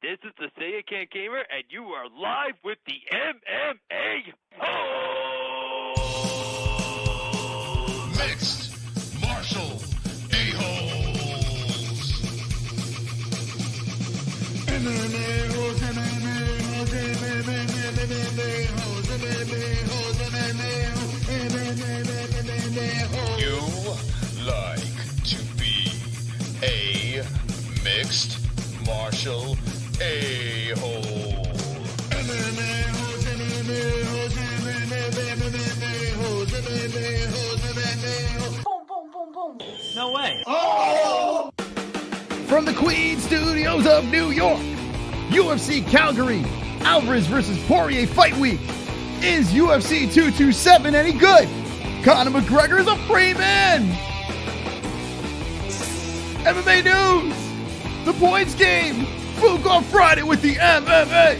This is the Say It Can't Gamer, and you are live with the MMA-Holes! Mixed martial a-holes. MMA-Holes, MMA-Holes, MMA-Holes, MMA-Holes, MMA-Holes. You like to be a mixed martial a-hole. MMA-Holes, MMA-Holes, MMA-Holes, MMA-Holes, MMA-Holes. Boom, boom, boom, boom. No way. Oh! From the Queen Studios of New York, UFC Calgary, ALVAREZ versus Poirier Fight Week. Is UFC 227 any good? Conor McGregor is a free man. MMA news, the points game, Fook on Friday with the MMA.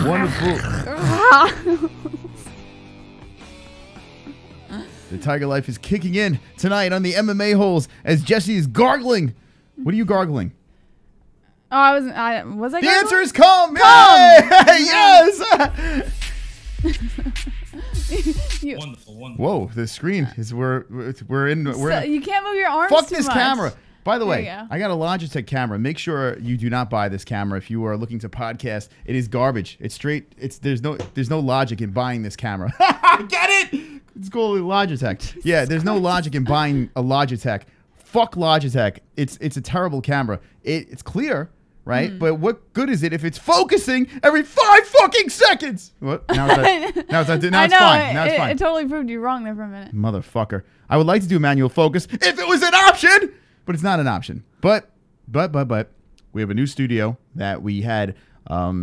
Wonderful. The Tiger Life is kicking in tonight on the MMA-Holes as Jessie is gargling. What are you gargling? Oh, I was I The gargling? answer is come! Yes! Wonderful, wonderful. Whoa, the screen is we're in. You can't move your arms Fuck too this much. camera. By the There way, you go. I got a Logitech camera. Make sure you do not buy this camera if you are looking to podcast. It is garbage. It's straight. There's no logic in buying this camera. Get it? It's called Logitech. Yeah, there's no logic in buying a Logitech. Fuck Logitech. It's a terrible camera. It's clear, right? But what good is it if it's focusing every 5 fucking seconds? What? Now it's fine. Now it's fine. It totally proved you wrong there for a minute. Motherfucker. I would like to do manual focus if it was an option, but it's not an option. But we have a new studio that we had a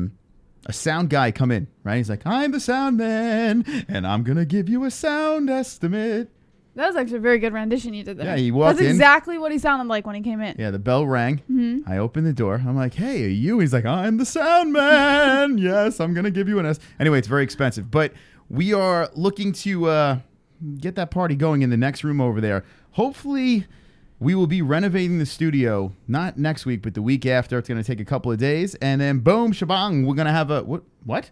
sound guy come in, right? He's like, I'm the sound man, and I'm going to give you a sound estimate. That was actually a very good rendition you did there. Yeah, he walked in. That's exactly what he sounded like when he came in. Yeah, the bell rang. I opened the door. I'm like, hey, are you? He's like, I'm the sound man. Yes, I'm going to give you an S. Anyway, it's very expensive. But we are looking to get that party going in the next room over there. Hopefully, we will be renovating the studio, not next week, but the week after. It's going to take a couple of days. And then boom, shabang, we're going to have a... What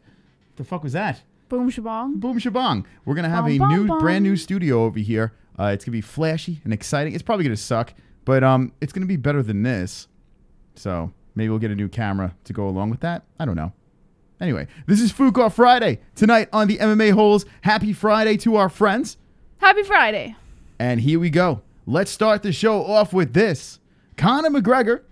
the fuck was that? Boom shabong. Boom shabang. We're going to have Bom, a bom, bom. brand new studio over here. It's going to be flashy and exciting. It's probably going to suck, but it's going to be better than this. So maybe we'll get a new camera to go along with that. I don't know. Anyway, this is Fook Off Friday. Tonight on the MMA-Holes. Happy Friday to our friends. Happy Friday. And here we go. Let's start the show off with this. Conor McGregor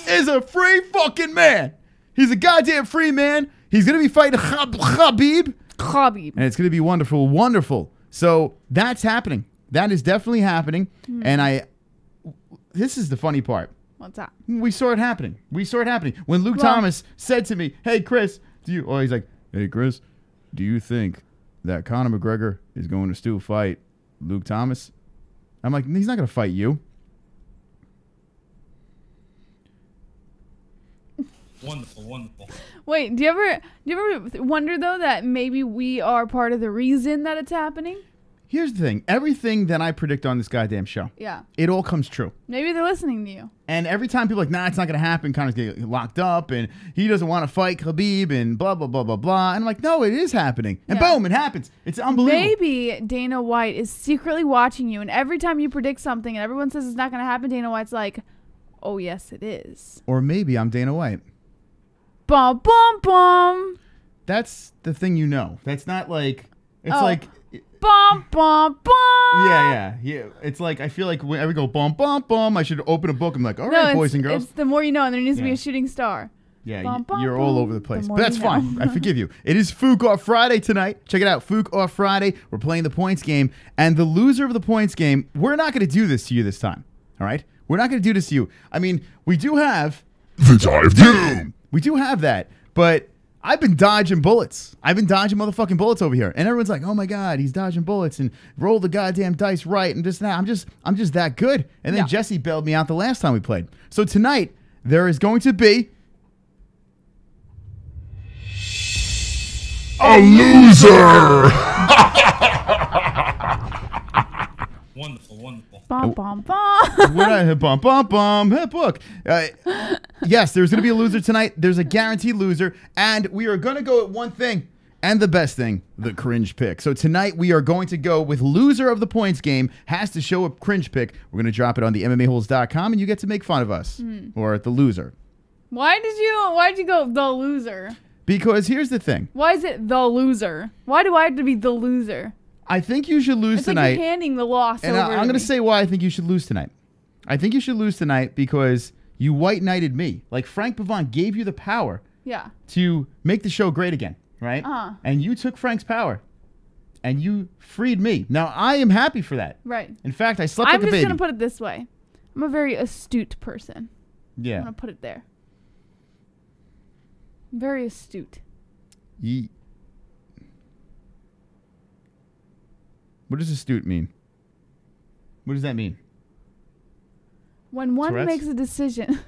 is a free fucking man. He's a goddamn free man. He's going to be fighting Khabib. Khabib. And it's going to be wonderful, wonderful. So that's happening. That is definitely happening. And this is the funny part. What's that? We saw it happening. When Luke Thomas said to me, hey, Chris, he's like, hey, Chris, do you think that Conor McGregor is going to still fight Luke Thomas? I'm like, he's not going to fight you. Wonderful, wonderful. Wait, do you ever wonder though that maybe we are part of the reason that it's happening? Here's the thing. Everything that I predict on this goddamn show, Yeah. it all comes true. Maybe they're listening to you. And every time people are like, nah, it's not going to happen, Conor's going to get locked up, and he doesn't want to fight Khabib, and blah, blah, blah, blah, blah. And I'm like, no, it is happening. And boom, it happens. It's unbelievable. Maybe Dana White is secretly watching you, and every time you predict something and everyone says it's not going to happen, Dana White's like, oh, yes, it is. Or maybe I'm Dana White. Bum, bum, bum. That's the thing you know. That's not like, it's like... Bum, bum, bum. Yeah. It's like, I feel like whenever we go bum, bum, bum, I should open a book. I'm like, all right, boys and girls. It's the more you know, and there needs to be a shooting star. Yeah, Bum, bum, you're all bum. over the place. The But more that's you know. fine. I forgive you. It is Fook Off Friday tonight. Check it out. Fook Off Friday. We're playing the points game. And the loser of the points game, we're not going to do this to you this time. All right? We're not going to do this to you. I mean, we do have... The Die of Doom. We do have that. But I've been dodging bullets. I've been dodging motherfucking bullets over here. And everyone's like, oh my God, he's dodging bullets and roll the goddamn dice right and just now. I'm just that good. And then Jessie bailed me out the last time we played. So tonight, there is going to be A loser! Wonderful, wonderful. Bum, bum, bum. What I bum bum bum hip book. Yes, there's gonna be a loser tonight. There's a guaranteed loser, and we are gonna go at one thing and the best thing, the cringe pick. So tonight we are going to go with loser of the points game has to show a cringe pick. We're gonna drop it on the MMA-Holes.com, and you get to make fun of us or the loser. Why'd you go the loser? Because here's the thing. Why is it the loser? Why do I have to be the loser? I think you should lose It's tonight. like you're handing the loss And over I'm going to to say why I think you should lose tonight. I think you should lose tonight because you white knighted me. Like Frank Pavon gave you the power Yeah. to make the show great again, right? Uh-huh. And you took Frank's power and you freed me. Now, I am happy for that. Right. In fact, I slept I'm like a just baby. going to put it this way. I'm a very astute person. I'm Yeah. going to put it there. Very astute. What does astute mean? What does that mean? When one Tourette's? makes a decision,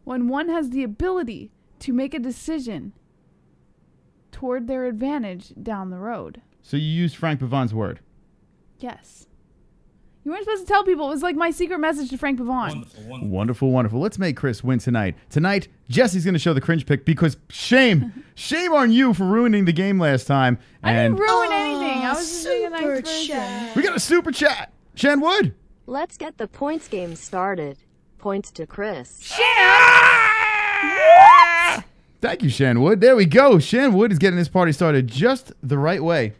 when one has the ability to make a decision toward their advantage down the road. So you used Frank Pavon's word. Yes. You weren't supposed to tell people. It was like my secret message to Frank Pavon. Wonderful, wonderful. Wonderful, wonderful. Let's make Chris win tonight. Tonight, Jessie's going to show the cringe pick because shame on you for ruining the game last time. I And didn't ruin anything. I was just being a nice person. we got a super chat. Shan Wood. Let's get the points game started. Points to Chris. Thank you, Shan Wood. There we go. Shan Wood is getting this party started just the right way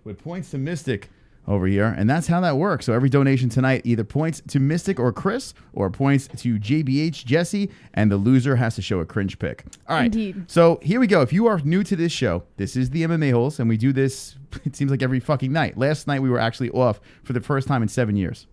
with points to Mystic over here. And that's how that works. So every donation tonight either points to Mystic or Chris or points to JBH, Jessie, and the loser has to show a cringe pick. All right. Indeed. So here we go. If you are new to this show, this is the MMA Holes, and we do this, it seems like every fucking night. Last night we were actually off for the first time in 7 years.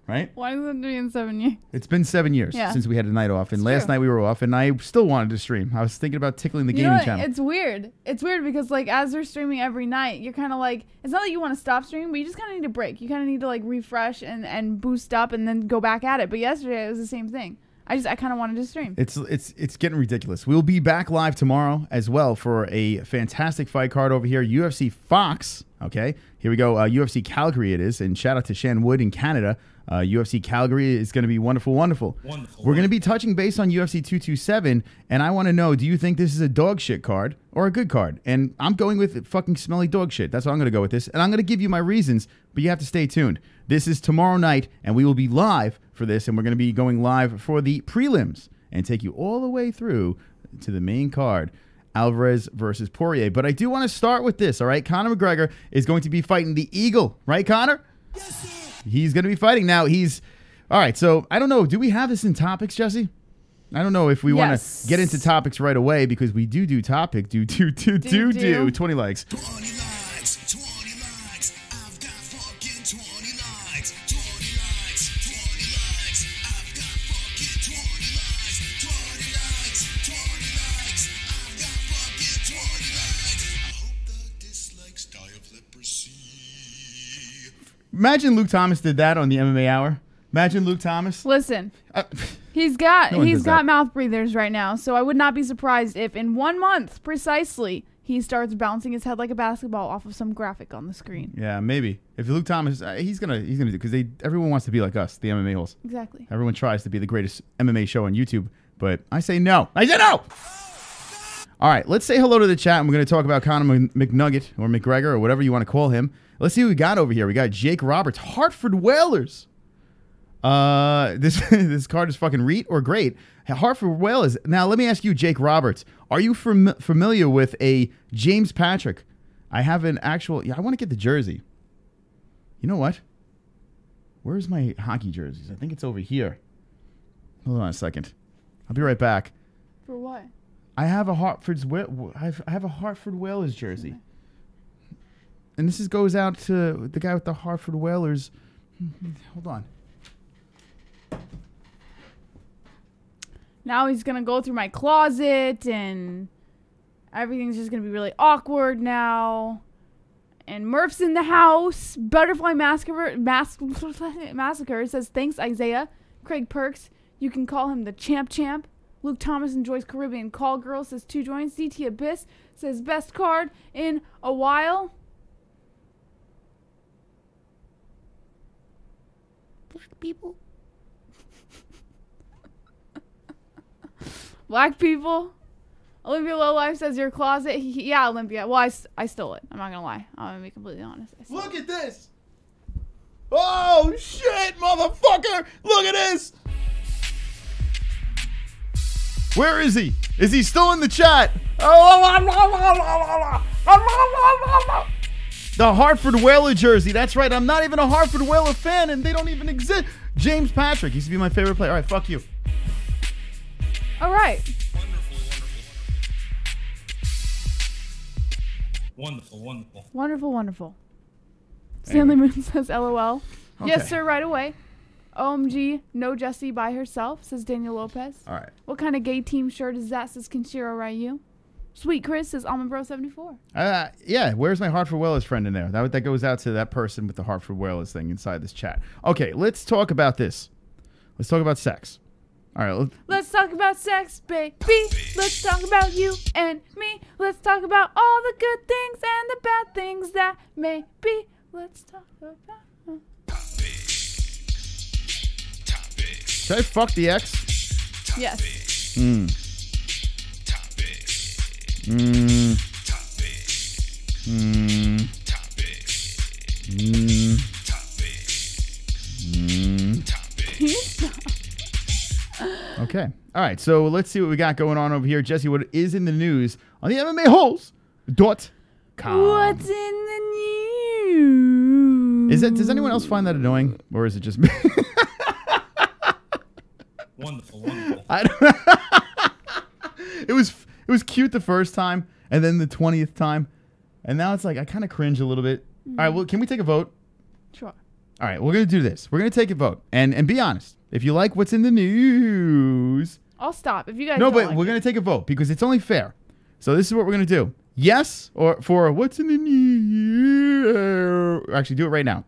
Right? Why is it in 7 years? It's been 7 years Yeah. since we had a night off, and It's last true. night we were off, and I still wanted to stream. I was thinking about tickling the You know gaming what? channel. It's weird. It's weird because like as they're streaming every night, you're kind of like, it's not that you want to stop streaming, but you just kind of need a break. You kind of need to like refresh and boost up and then go back at it. But yesterday it was the same thing. I kind of wanted to stream. It's getting ridiculous. We'll be back live tomorrow as well for a fantastic fight card over here. UFC Fox. Okay, here we go. UFC Calgary it is, and shout out to Shan Wood in Canada. UFC Calgary is going to be wonderful, wonderful. Wonderful. We're going to be touching base on UFC 227, and I want to know, do you think this is a dog shit card or a good card? And I'm going with fucking smelly dog shit. That's why I'm going to go with this, and I'm going to give you my reasons, but you have to stay tuned. This is tomorrow night, and we will be live for this, and we're going to be going live for the prelims and take you all the way through to the main card. Alvarez versus Poirier. But I do want to start with this, all right? Conor McGregor is going to be fighting the Eagle. Right, Conor? Yes, sir. He's going to be fighting. Now, he's... All right, so I don't know. Do we have this in topics, Jessie? I don't know if we want Yes. to get into topics right away because we do topic. Do. 20 likes. 20 likes, 20 likes, I've got fucking 20 likes, 20 likes, 20 likes, I've got fucking 20 likes, 20 likes, 20 likes, I've got fucking 20 likes. I hope the dislikes die of leprosy. Imagine Luke Thomas did that on the MMA Hour. Imagine Luke Thomas. Listen, Uh, he's got No one does that. mouth breathers right now, so I would not be surprised if in 1 month precisely he starts bouncing his head like a basketball off of some graphic on the screen. yeah, maybe. If Luke Thomas, he's gonna do because everyone wants to be like us, the MMA Holes. Exactly. Everyone tries to be the greatest MMA show on YouTube, but I say no. I say no! All right, let's say hello to the chat, and we're going to talk about Conor McNugget or McGregor or whatever you want to call him. Let's see what we got over here. We got Jake Roberts, Hartford Whalers. This card is fucking reet or great. Hartford Whalers. Now, let me ask you, Jake Roberts, are you familiar with a James Patrick? I have an actual... Yeah, I want to get the jersey. You know what? Where's my hockey jerseys? I think it's over here. Hold on a second. I'll be right back. For what? I have a Hartford Whalers jersey. And this goes out to the guy with the Hartford Whalers. Hold on. Now he's going to go through my closet and everything's just going to be really awkward now. And Murph's in the house. Butterfly Massacre says, thanks, Isaiah. Craig Perks, you can call him the Champ. Luke Thomas enjoys Caribbean Call Girl says 2 joints. DT Abyss says best card in a while. People. Black people. Olympia Lowlife says your closet. Yeah, Olympia. Well, I stole it. I'm not gonna lie. I'm gonna be completely honest. Look at this. Oh shit, motherfucker! Look at this. Where is he? Is he still in the chat? The Hartford Whaler jersey. That's right. I'm not even a Hartford Whaler fan, and they don't even exist. James Patrick used to be my favorite player. All right, fuck you. All right. Wonderful, wonderful. Wonderful, wonderful. Stanley Moon says LOL. Okay. Yes, sir, right away. OMG, no Jessie by herself, says Daniel Lopez. All right. What kind of gay team shirt is that, says Kenshiro Ryu. Sweet Chris says Almond Bro 74. Yeah, where's my Hartford Whalers friend in there? That goes out to that person with the Hartford Whalers thing inside this chat. Okay, let's talk about this. Let's talk about sex. All right. Let's talk about sex, baby. Let's talk about you and me. Let's talk about all the good things and the bad things that may be. Let's talk about... Should I fuck the ex? Yes. Okay. All right. So let's see what we got going on over here. Jessie, what is in the news on the MMA-Holes.com? What's in the news? Does anyone else find that annoying? Or is it just me? Wonderful, wonderful. It was cute the first time, and then the 20th time, and now it's like I kind of cringe a little bit. All right, well, can we take a vote? Sure. All right, we're gonna do this. We're gonna take a vote, and be honest. If you like what's in the news, I'll stop. If you guys no, don't but like we're gonna take a vote because it's only fair. So this is what we're gonna do. Yes, or for what's in the news. Actually, do it right now.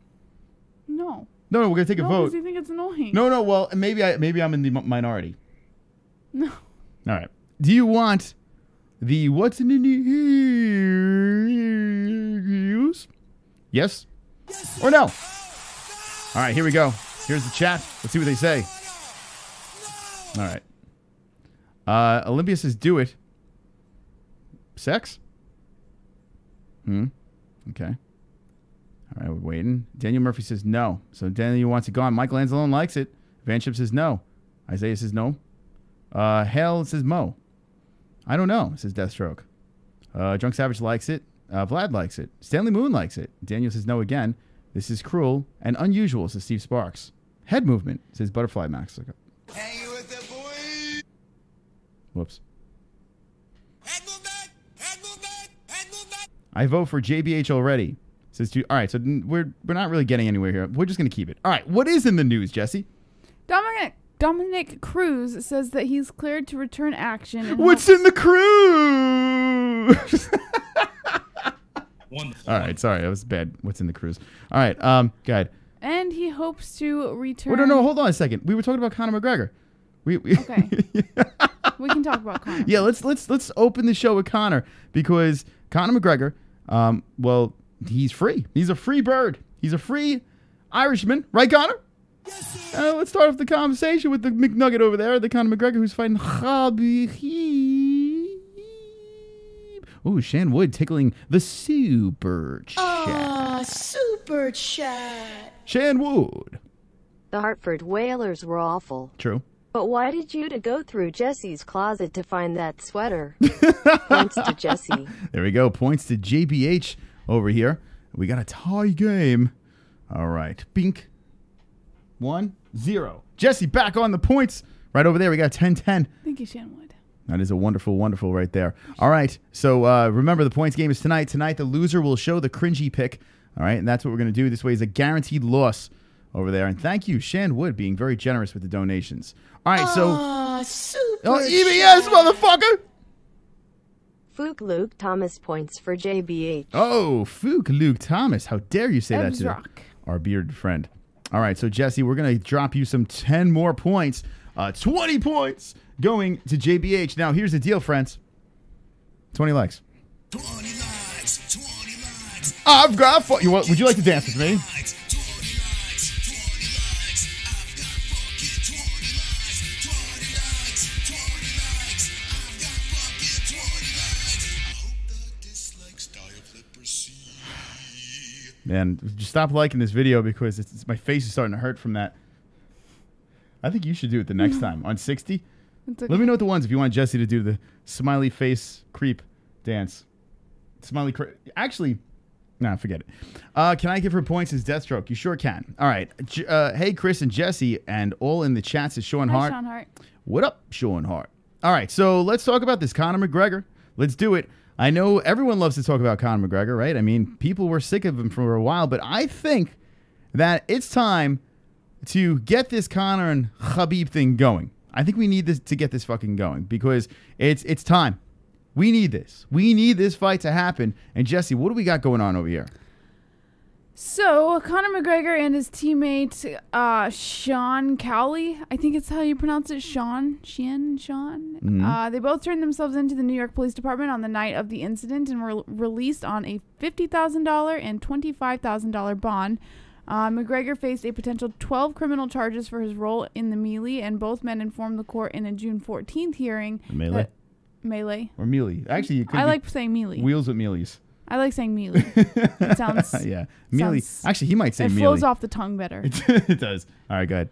No. No, we're gonna take a vote. Because you think it's annoying. No. Well, maybe I'm in the minority. No. All right. Do you want the what's in the news? Yes or no? All right, here we go. Here's the chat. Let's see what they say. All right. Olympia says do it. Sex? Okay. All right, we're waiting. Daniel Murphy says no. So Daniel wants it gone. Michael Anzalone likes it. Vanship says no. Isaiah says no. Hale says Mo. I don't know, says Deathstroke. Drunk Savage likes it. Vlad likes it. Stanley Moon likes it. Daniel says no again. This is cruel and unusual, says Steve Sparks. Head movement, says Butterfly Max. Hang with the boy. Whoops. Head movement. Head movement. Head movement. I vote for JBH already. Says all right, so we're not really getting anywhere here. We're just gonna keep it. All right, what is in the news, Jessie? Dominic Cruz says that he's cleared to return action. And What's in the cruise? Wonderful. All right, sorry, that was bad. What's in the cruise? All right, go ahead. And he hopes to return. Oh, no, hold on a second. We were talking about Conor McGregor. Okay. We can talk about Conor. Yeah, let's open the show with Conor because Conor McGregor, well, he's free. He's a free bird. He's a free Irishman, right, Conor? Yes, let's start off the conversation with the McNugget over there, the Conor McGregor who's fighting Khabib. Ooh, Shan Wood tickling the super chat. Super chat. Shan Wood. The Hartford Whalers were awful. True. But why did you to go through Jessie's closet to find that sweater? Points to Jessie. There we go. Points to JBH over here. We got a tie game. All right. Bink. 1-0. Jessie back on the points. Right over there. We got 10-10. Thank you, Shanwood. That is a wonderful, wonderful right there. All right. So remember, the points game is tonight. Tonight, the loser will show the cringy pick. All right. And that's what we're going to do. This way is a guaranteed loss over there. And thank you, Shan Wood, being very generous with the donations. All right. So. Super EBS, motherfucker. Fook Luke Thomas points for JBH. Oh, Fook Luke Thomas. How dare you say that to Rock. our bearded friend. All right. So, Jessie, we're going to drop you some 10 more points 20 points going to JBH. Now, here's the deal, friends. 20 likes. 20 likes, 20 likes. I've got fun. Would you like to dance with me? 20 likes, 20 likes. I've got fucking 20 likes, 20 likes, 20 likes. I've got fucking 20 likes. I hope the dislikes die of leprosy. Man, just stop liking this video because my face is starting to hurt from that. I think you should do it the next time. On 60? It's okay. Let me know what the ones if you want Jessie to do the smiley face creep dance. Actually, nah, forget it. Can I give her points as Deathstroke? You sure can. All right. Hey, Chris and Jessie, and all in the chats is Sean Hart. Hi, Sean Hart. What up, Sean Hart? All right, so let's talk about this Conor McGregor. Let's do it. I know everyone loves to talk about Conor McGregor, right? I mean, people were sick of him for a while, but I think that it's time to get this Conor and Khabib thing going. I think we need this to get this fucking going because it's time. We need this. We need this fight to happen. And Jessie, what do we got going on over here? So, Conor McGregor and his teammate, Sean Cowley, I think it's how you pronounce it, Sean. They both turned themselves into the New York Police Department on the night of the incident and were released on a $50,000 and $25,000 bond. McGregor faced a potential 12 criminal charges for his role in the melee, and both men informed the court in a June 14th hearing. Melee. Or melee. Actually, you could I like saying melee. Wheels with mealies. I like saying melee. It sounds... Yeah. Melee. Actually, he might say melee. It flows off the tongue better. It does. All right, go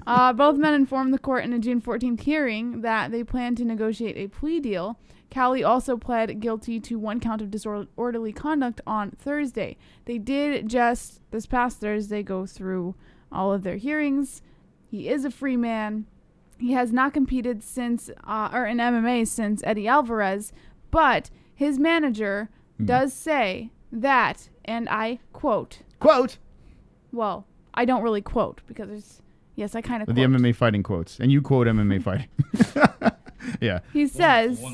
ahead. Both men informed the court in a June 14th hearing that they plan to negotiate a plea deal. Cowley also pled guilty to 1 count of disorderly conduct on Thursday. They did just this past Thursday go through all of their hearings. He is a free man. He has not competed since or in MMA since Eddie Alvarez, but his manager does say that, and I quote. Well, I don't really quote because there's, yes, I kind of quote. The MMA fighting quotes. And you quote MMA fighting. Yeah. He says,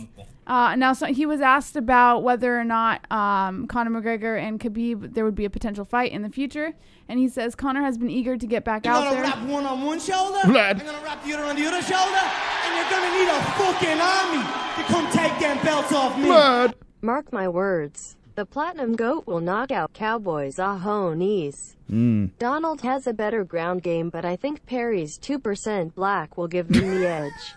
so he was asked about whether or not Conor McGregor and Khabib, there would be a potential fight in the future. And he says Conor has been eager to get back out there. You're gonna wrap one on one shoulder, Vlad. I'm gonna wrap the other on the other shoulder, and you're gonna need a fucking army to come take them belts off me. Vlad. Mark my words. The Platinum Goat will knock out Cowboys Ahonis. Donald has a better ground game, but I think Perry's 2% black will give him the edge.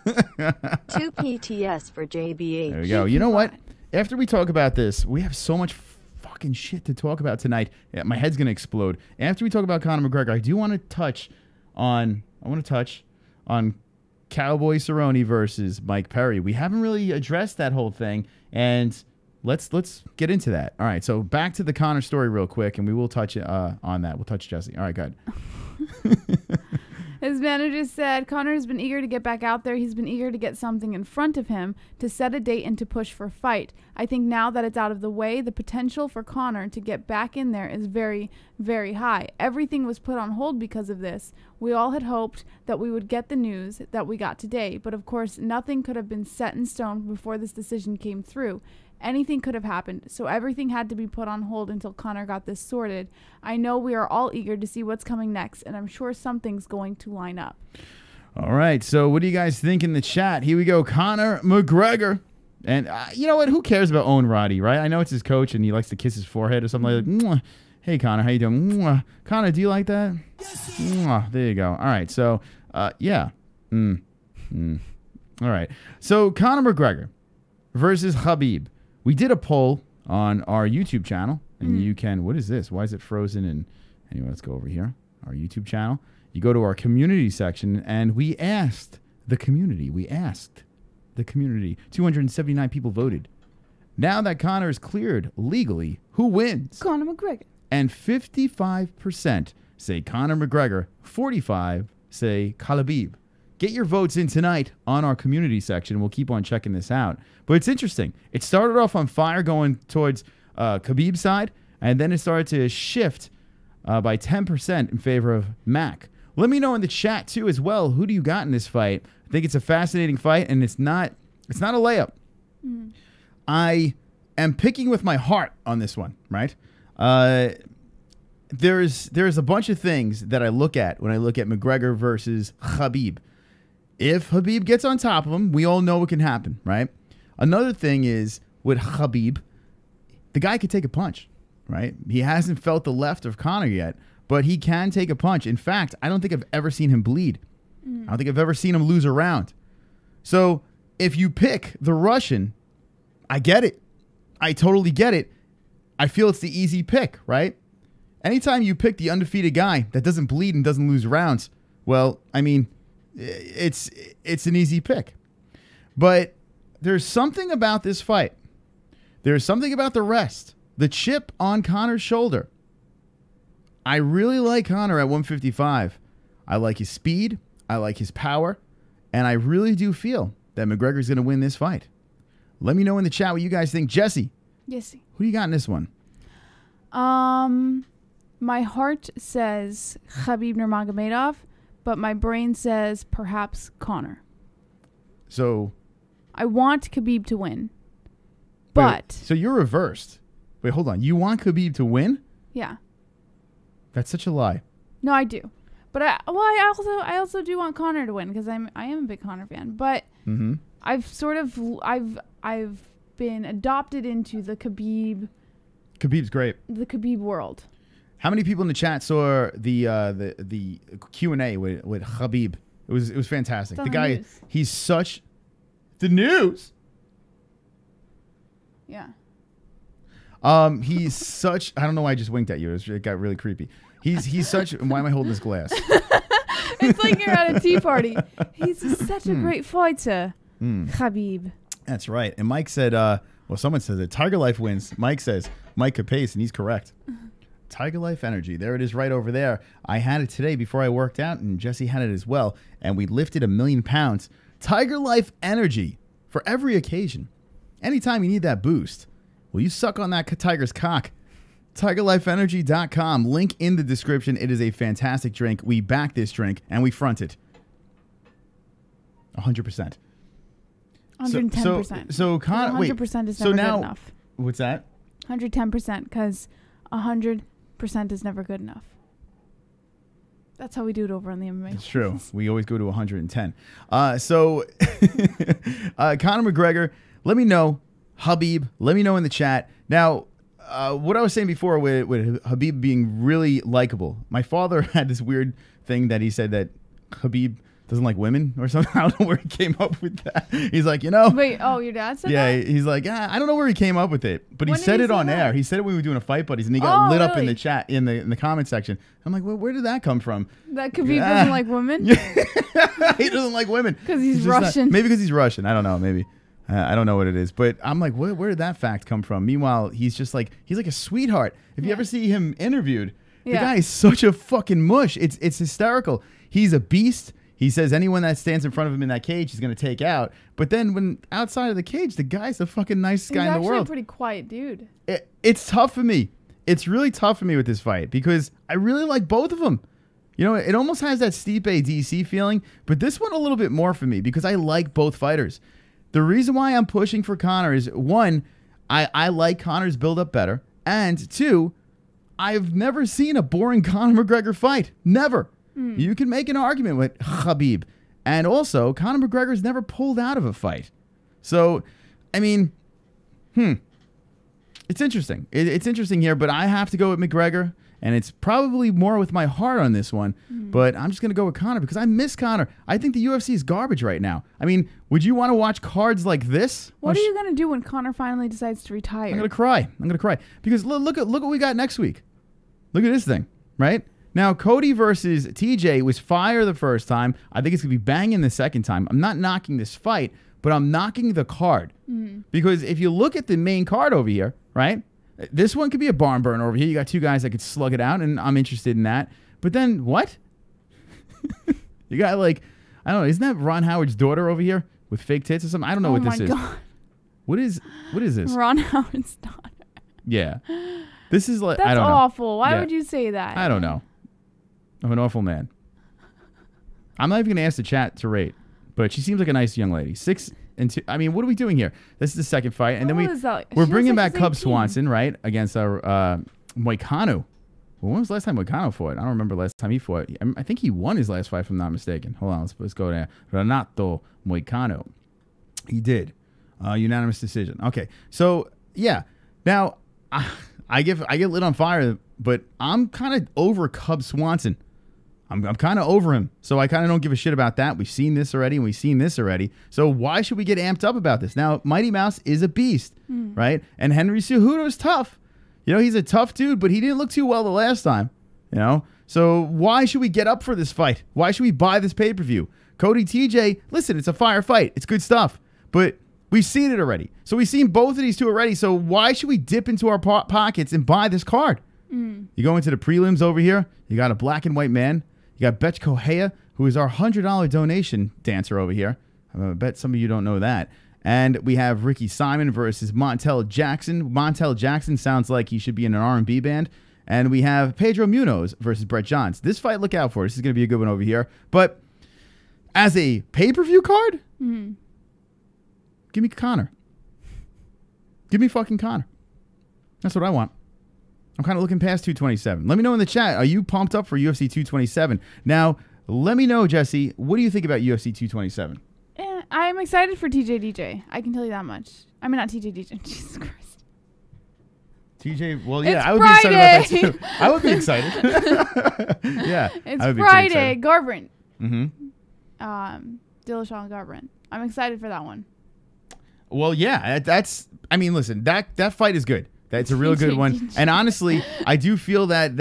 2 PTS for JBH. There we go. You know what? After we talk about this, we have so much fucking shit to talk about tonight. Yeah, my head's gonna explode. After we talk about Conor McGregor, I do want to touch on. Cowboy Cerrone versus Mike Perry. We haven't really addressed that whole thing, and let's get into that. All right, so back to the Conor story real quick, and we will touch on that. We'll touch Jessie. All right, go ahead. His manager said Conor has been eager to get back out there. He's been eager to get something in front of him to set a date and to push for a fight. I think now that it's out of the way, the potential for Conor to get back in there is very, very high. Everything was put on hold because of this. We all had hoped that we would get the news that we got today, but of course nothing could have been set in stone before this decision came through. Anything could have happened, so everything had to be put on hold until Conor got this sorted. I know we are all eager to see what's coming next, and I'm sure something's going to line up. All right, so what do you guys think in the chat? Here we go, Conor McGregor. And you know what? Who cares about Owen Roddy, right? I know it's his coach, and he likes to kiss his forehead or something like that. Mwah. Hey, Conor, how you doing? Mwah. Conor, do you like that? Mwah. There you go. All right, so, yeah. All right, so Conor McGregor versus Khabib. We did a poll on our YouTube channel, and you can, what is this? Why is it frozen? And anyway, let's go over here, our YouTube channel. You go to our community section, and we asked the community. 279 people voted. Now that Conor is cleared legally, who wins? Conor McGregor. And 55% say Conor McGregor, 45% say Khabib. Get your votes in tonight on our community section. We'll keep on checking this out. But it's interesting. It started off on fire going towards Khabib's side, and then it started to shift by 10% in favor of Mac. Let me know in the chat, too, as well. Who do you got in this fight? I think it's a fascinating fight, and it's not a layup. I am picking with my heart on this one, right? there's a bunch of things that I look at when I look at McGregor versus Khabib. If Khabib gets on top of him, we all know what can happen, right? Another thing is with Khabib, the guy could take a punch, right? He hasn't felt the left of Conor yet, but he can take a punch. In fact, I don't think I've ever seen him bleed. I don't think I've ever seen him lose a round. So if you pick the Russian, I get it. I totally get it. I feel it's the easy pick, right? Anytime you pick the undefeated guy that doesn't bleed and doesn't lose rounds, well, I mean, it's an easy pick. But there's something about this fight. There's something about the rest. The chip on Conor's shoulder. I really like Conor at 155. I like his speed. I like his power. And I really do feel that McGregor's going to win this fight. Let me know in the chat what you guys think. Jessie. Jessie. Who do you got in this one? My heart says Khabib Nurmagomedov, but my brain says perhaps Conor. So I want Khabib to win. But wait, so you're reversed. Wait, hold on. You want Khabib to win? yeah. That's such a lie. No, I do. But I also do want Conor to win because I am a big Conor fan. But I've been adopted into the Khabib. Khabib's great. The Khabib world. How many people in the chat saw the Q&A with Khabib? It was fantastic. The guy, news. he's such the news. Yeah. He's such. I don't know why I just winked at you. It got really creepy. He's such. Why am I holding this glass? It's like you're at a tea party. He's such a great fighter, Khabib. That's right. And Mike said, well, someone says that Tiger Life wins. Mike says Mike Capace, and he's correct. Tiger Life Energy. There it is right over there. I had it today before I worked out, and Jessie had it as well. And we lifted 1,000,000 pounds. Tiger Life Energy for every occasion. Anytime you need that boost. Will you suck on that tiger's cock? TigerLifeEnergy.com. Link in the description. It is a fantastic drink. We back this drink, and we front it. 100%. 110%. So 100% is never good enough. What's that? 110% because 100% is never good enough. That's how we do it over on the MMA. It's true. We always go to 110. So Conor McGregor, let me know. Khabib, let me know in the chat. Now, what I was saying before with Khabib being really likable, my father had this weird thing that he said that Khabib doesn't like women or something. I don't know where he came up with that. He's like, you know. Wait, oh, your dad said that? Yeah, he's like, I don't know where he came up with it, but he said it on air. He said it when we were doing a Fight Buddies, and he got lit up in the chat, in the comment section. I'm like, well, where did that come from? That Khabib doesn't like women? He doesn't like women. Because he's Russian. Maybe because he's Russian. I don't know. Maybe. I don't know what it is, but I'm like, where did that fact come from? Meanwhile, he's like a sweetheart. If you ever see him interviewed, the guy is such a fucking mush. It's hysterical. He's a beast. He says anyone that stands in front of him in that cage, he's going to take out. But then when outside of the cage, the guy's the fucking nicest guy in the world. He's actually a pretty quiet dude. It's tough for me. It's really tough for me with this fight because I really like both of them. You know, it almost has that Stipe DC feeling, but this one a little bit more for me because I like both fighters. The reason why I'm pushing for Conor is, one, I like Conor's build-up better, and two, I've never seen a boring Conor McGregor fight. Never. You can make an argument with Khabib. And also, Conor McGregor's never pulled out of a fight. So, I mean, it's interesting. It's interesting here, but I have to go with McGregor. And it's probably more with my heart on this one. But I'm just going to go with Conor because I miss Conor. I think the UFC is garbage right now. I mean, would you want to watch cards like this? What are you going to do when Conor finally decides to retire? I'm going to cry. I'm going to cry. Because look what we got next week. Look at this thing, right? Now, Cody versus TJ was fire the first time. I think it's going to be banging the second time. I'm not knocking this fight, but I'm knocking the card. Because if you look at the main card over here, right? This one could be a barn burner over here. You got two guys that could slug it out, and I'm interested in that. But then, what? You got, like, I don't know. Isn't that Ron Howard's daughter over here with fake tits or something? I don't know what this is. God. What is this? Ron Howard's daughter. Yeah. This is like, That's I don't know. awful. Why would you say that? I don't know. I'm an awful man. I'm not even going to ask the chat to rate, but she seems like a nice young lady. 6 and 2. I mean, what are we doing here? This is the second fight, and then we're bringing back Cub Swanson, right, against our Moicano. Well, when was the last time Moicano fought? I don't remember the last time he fought. I think he won his last fight, if I'm not mistaken. Hold on, let's go there. Renato Moicano. He did. Unanimous decision. Okay, so yeah. Now I get lit on fire, but I'm kind of over Cub Swanson. I'm kind of over him, so I kind of don't give a shit about that. We've seen this already, and we've seen this already. So why should we get amped up about this? Now, Mighty Mouse is a beast, right? And Henry Cejudo's tough. You know, he's a tough dude, but he didn't look too well the last time, you know? So why should we get up for this fight? Why should we buy this pay-per-view? Cody TJ, listen, it's a fire fight. It's good stuff, but we've seen it already. So we've seen both of these two already, so why should we dip into our pockets and buy this card? You go into the prelims over here, you got a black and white man. You got Betch Kohea, who is our $100 donation dancer over here. I bet some of you don't know that. And we have Ricky Simon versus Montel Jackson. Montel Jackson sounds like he should be in an R&B band. And we have Pedro Munoz versus Brett Johns. This fight, look out for. This is going to be a good one over here. But as a pay-per-view card, give me Conor. Give me fucking Conor. That's what I want. I'm kind of looking past 227. Let me know in the chat. Are you pumped up for UFC 227? Now, let me know, Jessie. What do you think about UFC 227? I'm excited for TJ DJ. I can tell you that much. I mean, not TJ DJ. Jesus Christ. TJ, well, yeah, It's I would be excited about that too. I would be excited. Yeah. It's I would be Friday. excited. Garbrandt. Mm-hmm. Dillashaw Garbrandt. I'm excited for that one. Well, yeah, that's. I mean, listen, that fight is good. That's a real good one. And honestly, I do feel that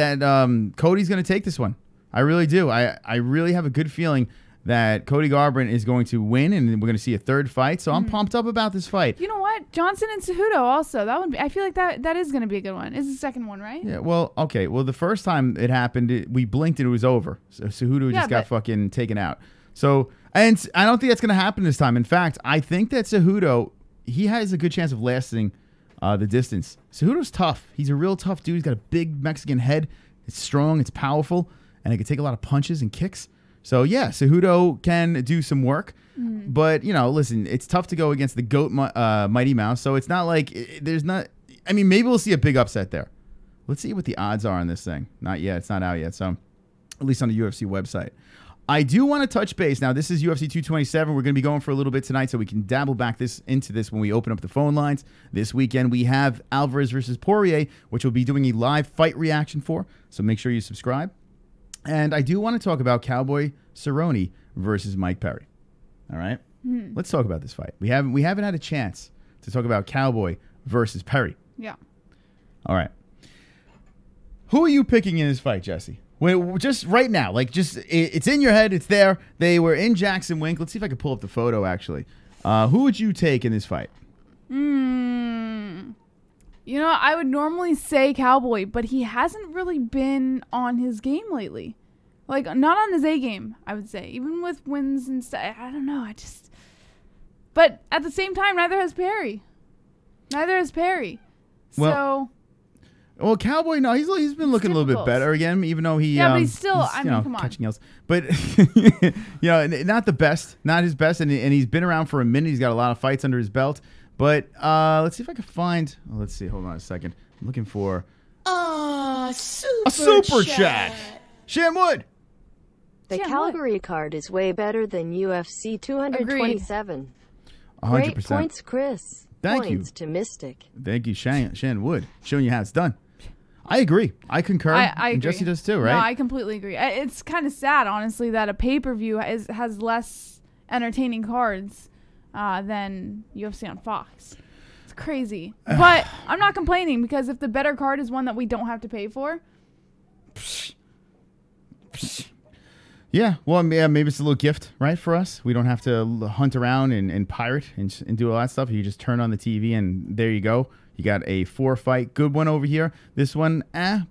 Cody's going to take this one. I really do. I really have a good feeling that Cody Garbrandt is going to win, and we're going to see a third fight. So I'm pumped up about this fight. You know what? Johnson and Cejudo also. That would be. I feel like that is going to be a good one. It's the second one, right? Yeah. Well, okay. Well, the first time it happened, we blinked and it was over. So Cejudo just got fucking taken out. So, and I don't think that's going to happen this time. In fact, I think that Cejudo, he has a good chance of lasting the distance. Cejudo's tough. He's a real tough dude. He's got a big Mexican head. It's strong. It's powerful. And it can take a lot of punches and kicks. So, yeah, Cejudo can do some work. But, you know, listen, it's tough to go against the GOAT Mighty Mouse. So it's not like there's not. I mean, maybe we'll see a big upset there. Let's see what the odds are on this thing. Not yet. It's not out yet. So at least on the UFC website. I do want to touch base. Now, this is UFC 227. We're going to be going for a little bit tonight, so we can dabble back into this when we open up the phone lines. This weekend, we have Alvarez versus Poirier, which we'll be doing a live fight reaction for, so make sure you subscribe. And I do want to talk about Cowboy Cerrone versus Mike Perry. All right? Let's talk about this fight. We haven't had a chance to talk about Cowboy versus Perry. Yeah. All right. Who are you picking in this fight, Jessie? Well, just right now, like it's in your head. It's there. They were in Jackson Wink. Let's see if I can pull up the photo, actually. Who would you take in this fight? You know, I would normally say Cowboy, but he hasn't really been on his game lately. Like, not on his A game, I would say. Even with wins and stuff. I don't know. But at the same time, neither has Perry. Well, Cowboy, no, he's been looking a little bit better again, even though he but he's still, I mean, come on, catching else. But you know, not the best, not his best, and he's been around for a minute. He's got a lot of fights under his belt. But let's see if I can find. Oh, let's see. Hold on a second. I'm looking for a super chat. Shan Wood. The Calgary card is way better than UFC 227. 100%. Great points, Chris. Thank points you. to Mystic. Thank you, Shan Wood, showing you how it's done. I agree. I concur. I agree. And Jessie does too, right? No, I completely agree. It's kind of sad, honestly, that a pay-per-view has less entertaining cards than UFC on Fox. It's crazy. But I'm not complaining, because if the better card is one that we don't have to pay for. Yeah, well, yeah, maybe it's a little gift, right, for us. We don't have to hunt around and pirate and do all that stuff. You just turn on the TV and there you go. You got a 4-fight good one over here. This one,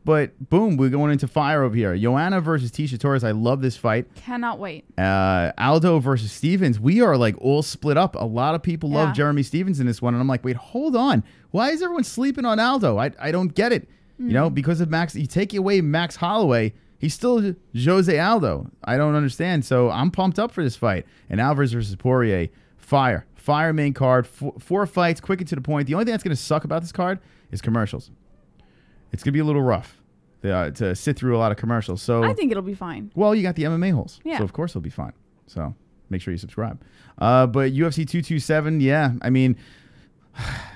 but boom, we're going into fire over here. Joanna versus Tisha Torres. I love this fight. Cannot wait. Aldo versus Stevens. We are like all split up. A lot of people love Jeremy Stevens in this one, and I'm like, wait, hold on. Why is everyone sleeping on Aldo? I don't get it. You know, because of Max. You take away Max Holloway, he's still Jose Aldo. I don't understand. So I'm pumped up for this fight. And Alvarez versus Poirier. Fire main card. 4 fights, quick and to the point. The only thing that's going to suck about this card is commercials. It's going to be a little rough. to sit through a lot of commercials. So I think it'll be fine. well, you got the MMA-Holes. Yeah. So of course it'll be fine. So make sure you subscribe. But UFC 227, yeah. I mean,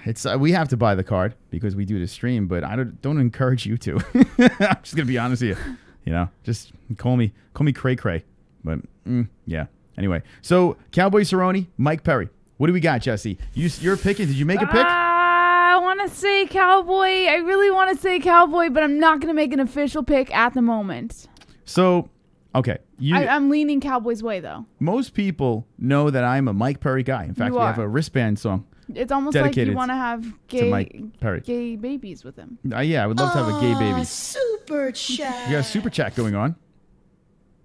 it's we have to buy the card because we do the stream, but I don't encourage you to. I'm just gonna be honest with you. You know, just call me cray cray. But yeah. Anyway, so Cowboy Cerrone, Mike Perry. What do we got, Jesse? You're picking. Did you make a pick? I want to say Cowboy. I really want to say Cowboy, but I'm not gonna make an official pick at the moment. So, okay. I'm leaning Cowboy's way though. Most people know that I'm a Mike Perry guy. In fact, we have a wristband song. It's almost like dedicated you want to have Mike Perry. gay babies with him. Yeah, I would love to have a gay baby. Super chat. We got a super chat going on.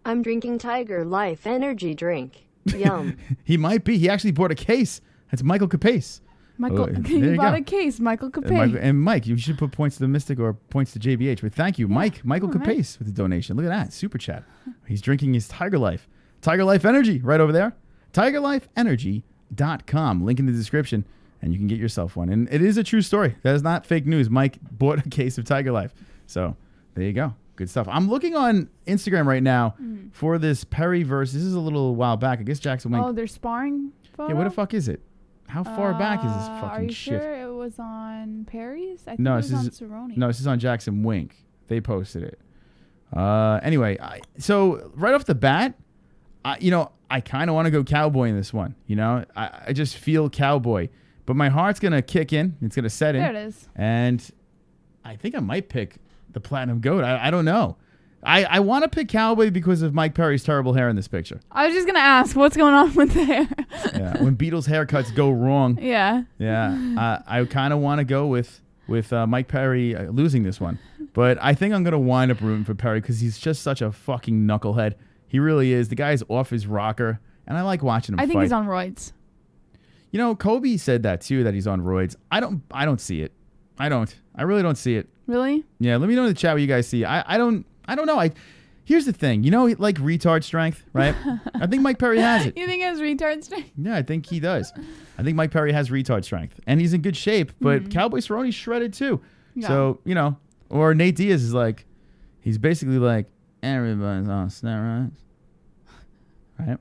I'm drinking Tiger Life energy drink. Yum. He might be. He actually bought a case. That's Michael Capace. Michael, you bought a case, Michael Capace. And Mike, you should put points to the Mystic or points to JBH. But thank you, Michael Capace with the donation. Look at that. Super chat. He's drinking his Tiger Life. Tiger Life Energy right over there. TigerLifeEnergy.com. Link in the description. And you can get yourself one. And it is a true story. That is not fake news. Mike bought a case of Tiger Life. So there you go. Good stuff. I'm looking on Instagram right now for this Perry versus. This is a little while back. I guess Jackson Wink. Oh, they're sparring photo? Yeah, what the fuck is it? How far back is this fucking are you shit? Sure it was on Perry's? I think No, it was this on is Cerrone. No, this is on Jackson Wink. They posted it. Anyway, so right off the bat, I kind of want to go Cowboy in this one. You know, I just feel Cowboy, but my heart's gonna kick in. It's gonna set in. There it is. And I think I might pick the Platinum Goat. I don't know. I want to pick Cowboy because of Mike Perry's terrible hair in this picture. I was just going to ask, what's going on with the hair? Yeah, when Beatles haircuts go wrong. Yeah. Yeah, I kind of want to go with Mike Perry losing this one. But I think I'm going to wind up rooting for Perry because he's just such a fucking knucklehead. He really is. The guy's off his rocker, and I like watching him fight. I think he's on roids. You know, Kobe said that too, that he's on roids. I don't see it. I really don't see it. Really? Yeah, let me know in the chat what you guys see. I don't know. Here's the thing. You know, like retard strength, right? I think Mike Perry has it. You think he has retard strength? Yeah, I think he does. I think Mike Perry has retard strength. And he's in good shape, but Cowboy Cerrone's shredded too. Yeah. So, you know, or Nate Diaz is like, he's basically like, everybody's on steroids. Right?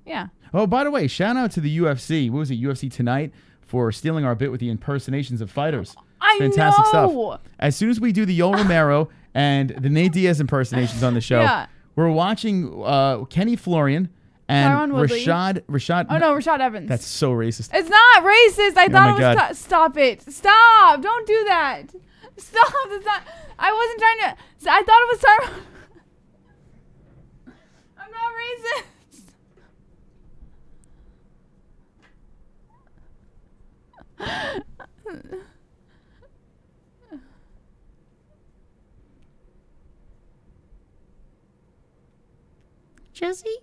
Yeah. Oh, by the way, shout out to the UFC. What was it, UFC Tonight, for stealing our bit with the impersonations of fighters. Fantastic stuff. As soon as we do the Yoel Romero and the Nate Diaz impersonations on the show, we're watching Kenny Florian and Rashad. Oh no, Rashad Evans. That's so racist. It's not racist. I thought it was. Stop it! Stop! Don't do that! Stop! It's not. I wasn't trying to. I thought it was Tyrone. I'm not racist. Jessie?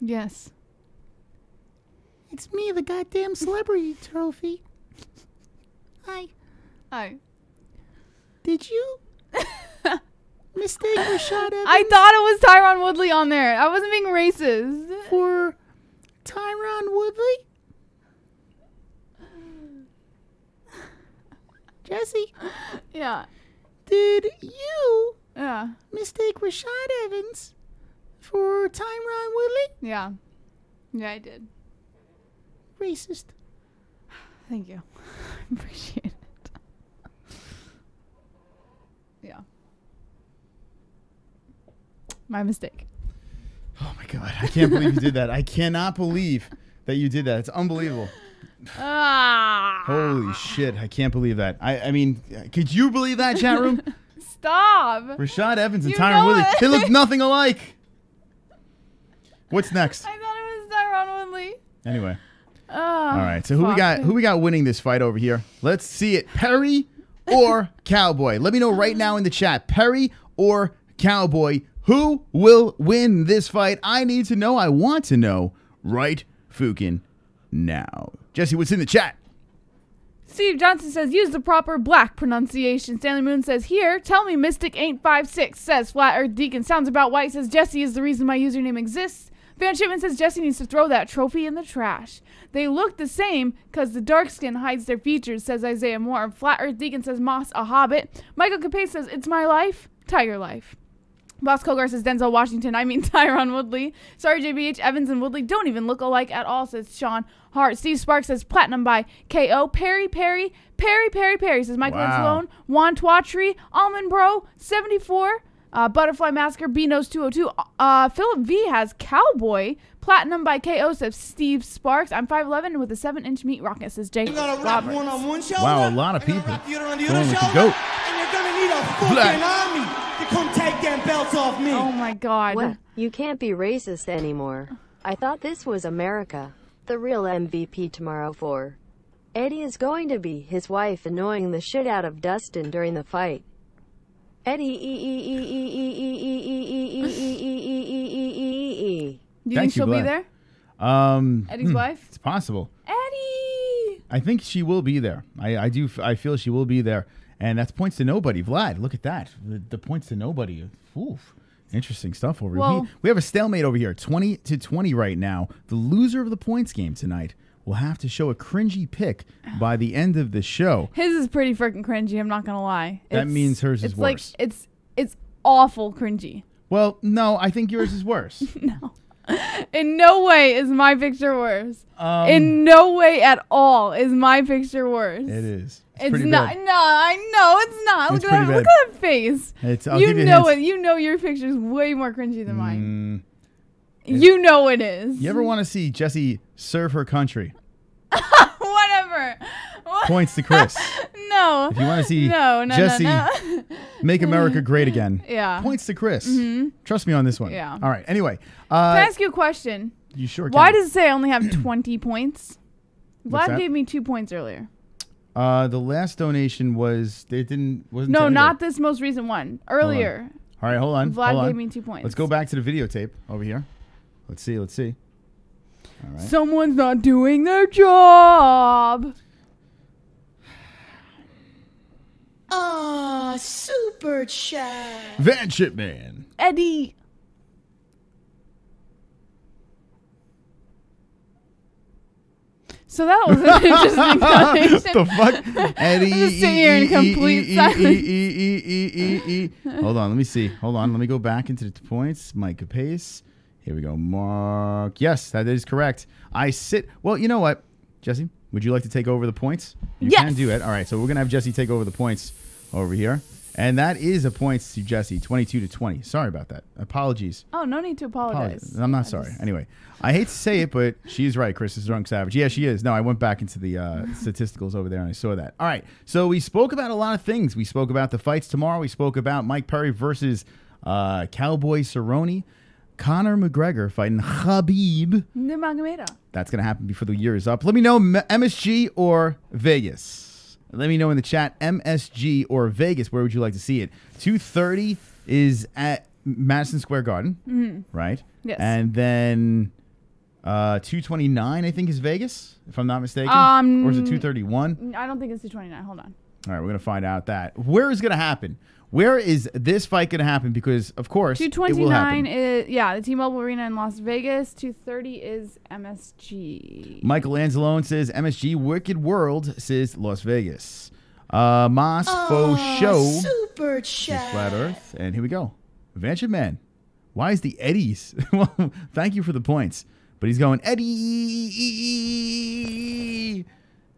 Yes. It's me, the goddamn celebrity trophy. Hi. Hi. Did you mistake Rashad Evans? I thought it was Tyron Woodley on there. I wasn't being racist. For Tyron Woodley? Jessie? Yeah. Did you mistake Rashad Evans for Tyron Woodley? Yeah. Yeah, I did. Racist. Thank you. I appreciate it. Yeah. My mistake. Oh my God. I can't believe you did that. I cannot believe that you did that. It's unbelievable. Holy shit. I can't believe that. I mean, could you believe that, chat room? Stop. Rashad Evans and Tyron Woodley. They look nothing alike. What's next? I thought it was Tyron Woodley. Anyway. All right. So who we got winning this fight over here? Let's see it. Perry or Cowboy? Let me know right now in the chat. Perry or Cowboy? Who will win this fight? I need to know. I want to know right fucking now. Jesse, what's in the chat? Steve Johnson says, use the proper black pronunciation. Stanley Moon says, here, tell me Mystic ain't 5'6", says Flat Earth Deacon. Sounds about white, says, Jesse is the reason my username exists. Van Shipman says Jessie needs to throw that trophy in the trash. They look the same because the dark skin hides their features, says Isaiah Moore. Flat Earth Deacon says Moss a hobbit. Michael Capay says it's my life, Tiger life. Boss Kogar says Denzel Washington, I mean Tyron Woodley. Sorry, JBH, Evans and Woodley don't even look alike at all, says Sean Hart. Steve Sparks says platinum by KO. Perry, says Michael Sloan. Juan Twatry, Almond Bro, 74. Butterfly Massacre, B-Nose 202. Philip V has Cowboy. Platinum by KO, says Steve Sparks. I'm 5'11" with a 7-inch meat rocket, says Jake Roberts. Wow, a lot of people going with the GOAT. And you're gonna need a fucking army to come take them belts off me. Oh my God. What? You can't be racist anymore. I thought this was America. The real MVP tomorrow for Eddie is going to be his wife annoying the shit out of Dustin during the fight. Eddie. Do you think she'll be there? Eddie's wife? It's possible. Eddie! I think she will be there. I feel she will be there. And that's points to nobody. Vlad, look at that. The points to nobody. Oof. Interesting stuff over here. We have a stalemate over here. 20-20 right now. The loser of the points game tonight will have to show a cringy pick by the end of the show. His is pretty freaking cringy, I'm not going to lie. That means hers is worse. Like, it's awful cringy. Well, no, I think yours is worse. No. In no way is my picture worse. In no way at all is my picture worse. It is. It's not. Bad. No, I know it's not. Look at that face. You know your picture is way more cringy than mine. You know it is. You ever want to see Jessie serve her country? Whatever. Points to Chris. No. If you want to see Jessie make America great again, points to Chris. Trust me on this one. Yeah. All right. Anyway. Can I ask you a question? You sure can. Why does it say I only have 20 points? Vlad gave me 2 points earlier. The last donation wasn't. No, not this most recent one. Earlier. All right, hold on. Vlad gave me 2 points. Let's go back to the videotape over here. Let's see. All right. Someone's not doing their job. Super chat. Van Shipman. Eddie. So that was an interesting donation. The fuck? Eddie. Just sitting here in complete silence. Hold on, let me see. Hold on, let me go back into the points. Mike Pace. Here we go. Mark. Yes, that is correct. Well, you know what, Jessie? Would you like to take over the points? You can do it. All right, so we're going to have Jessie take over the points over here. And that is a points to Jessie, 22-20. Sorry about that. Apologies. Oh, no need to apologize. I'm not sorry. Anyway, I hate to say it, but she's right. Chris is drunk savage. Yeah, she is. No, I went back into the statisticals over there, and I saw that. All right, so we spoke about a lot of things. We spoke about the fights tomorrow. We spoke about Mike Perry versus Cowboy Cerrone. Conor McGregor fighting Khabib. That's going to happen before the year is up. Let me know, MSG or Vegas. Let me know in the chat, MSG or Vegas. Where would you like to see it? 2:30 is at Madison Square Garden, right? Yes. And then 2:29, I think, is Vegas, if I'm not mistaken. Or is it 2:31? I don't think it's 2:29. Hold on. All right, we're going to find out that. Where is going to happen? Where is this fight going to happen? Because, of course, 2:29 is, the T-Mobile Arena in Las Vegas. 2:30 is MSG. Michael Anzalone says MSG. Wicked World says Las Vegas. Moss Faux Show. Super chat. Flat Earth. And here we go. Van Shipman. Why is the Eddies? Well, thank you for the points. But he's going, Eddie.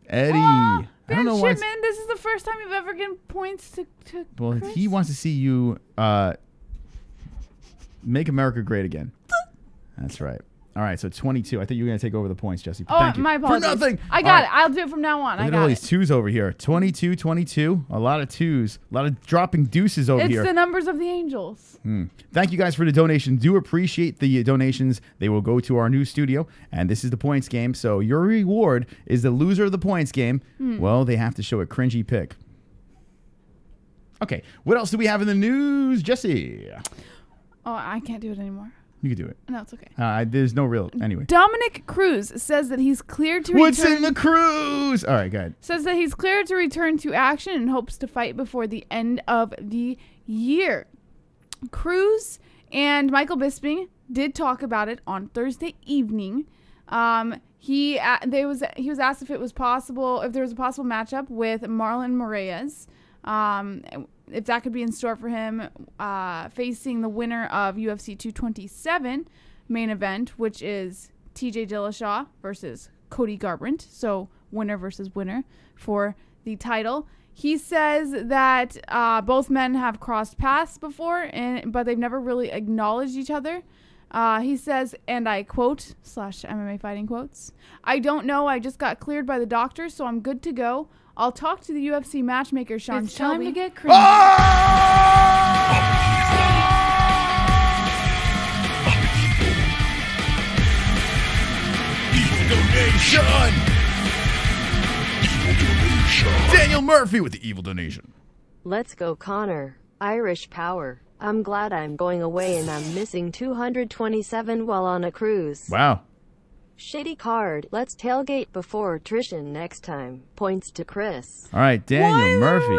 Eddie. I don't know why. Shipman, this is the first time you've ever given points to Well, Chris? He wants to see you make America great again. That's right. All right, so 22. I think you were going to take over the points, Jessie. Oh, Thank you. my apologies. For nothing. I got it. I'll do it from now on. Look at all these twos over here. 22, 22. A lot of twos. A lot of dropping deuces over here. It's the numbers of the angels. Thank you guys for the donation. Do appreciate the donations. They will go to our new studio, and this is the points game. So your reward is the loser of the points game. Well, they have to show a cringy pick. Okay, what else do we have in the news, Jessie? Oh, I can't do it anymore. You can do it. No, it's okay. There's no real... Anyway. Dominic Cruz says that he's cleared to return... What's in the cruise? All right, go ahead. Says that he's cleared to return to action and hopes to fight before the end of the year. Cruz And Michael Bisping did talk about it on Thursday evening. He was asked if it was possible, if there was a possible matchup with Marlon Moraes, if that could be in store for him, facing the winner of UFC 227 main event, which is TJ Dillashaw versus Cody Garbrandt. So winner versus winner for the title. He says that both men have crossed paths before, but they've never really acknowledged each other. He says, and I quote, / MMA fighting quotes, "I don't know. I just got cleared by the doctor, so I'm good to go. I'll talk to the UFC matchmaker, Sean It's Shelby." time to get crazy. Daniel Murphy with the evil donation. Let's go, Connor. Irish power. I'm glad I'm going away and I'm missing 227 while on a cruise. Wow. Shitty card. Let's tailgate before attrition next time. Points to Chris. All right, Daniel Murphy.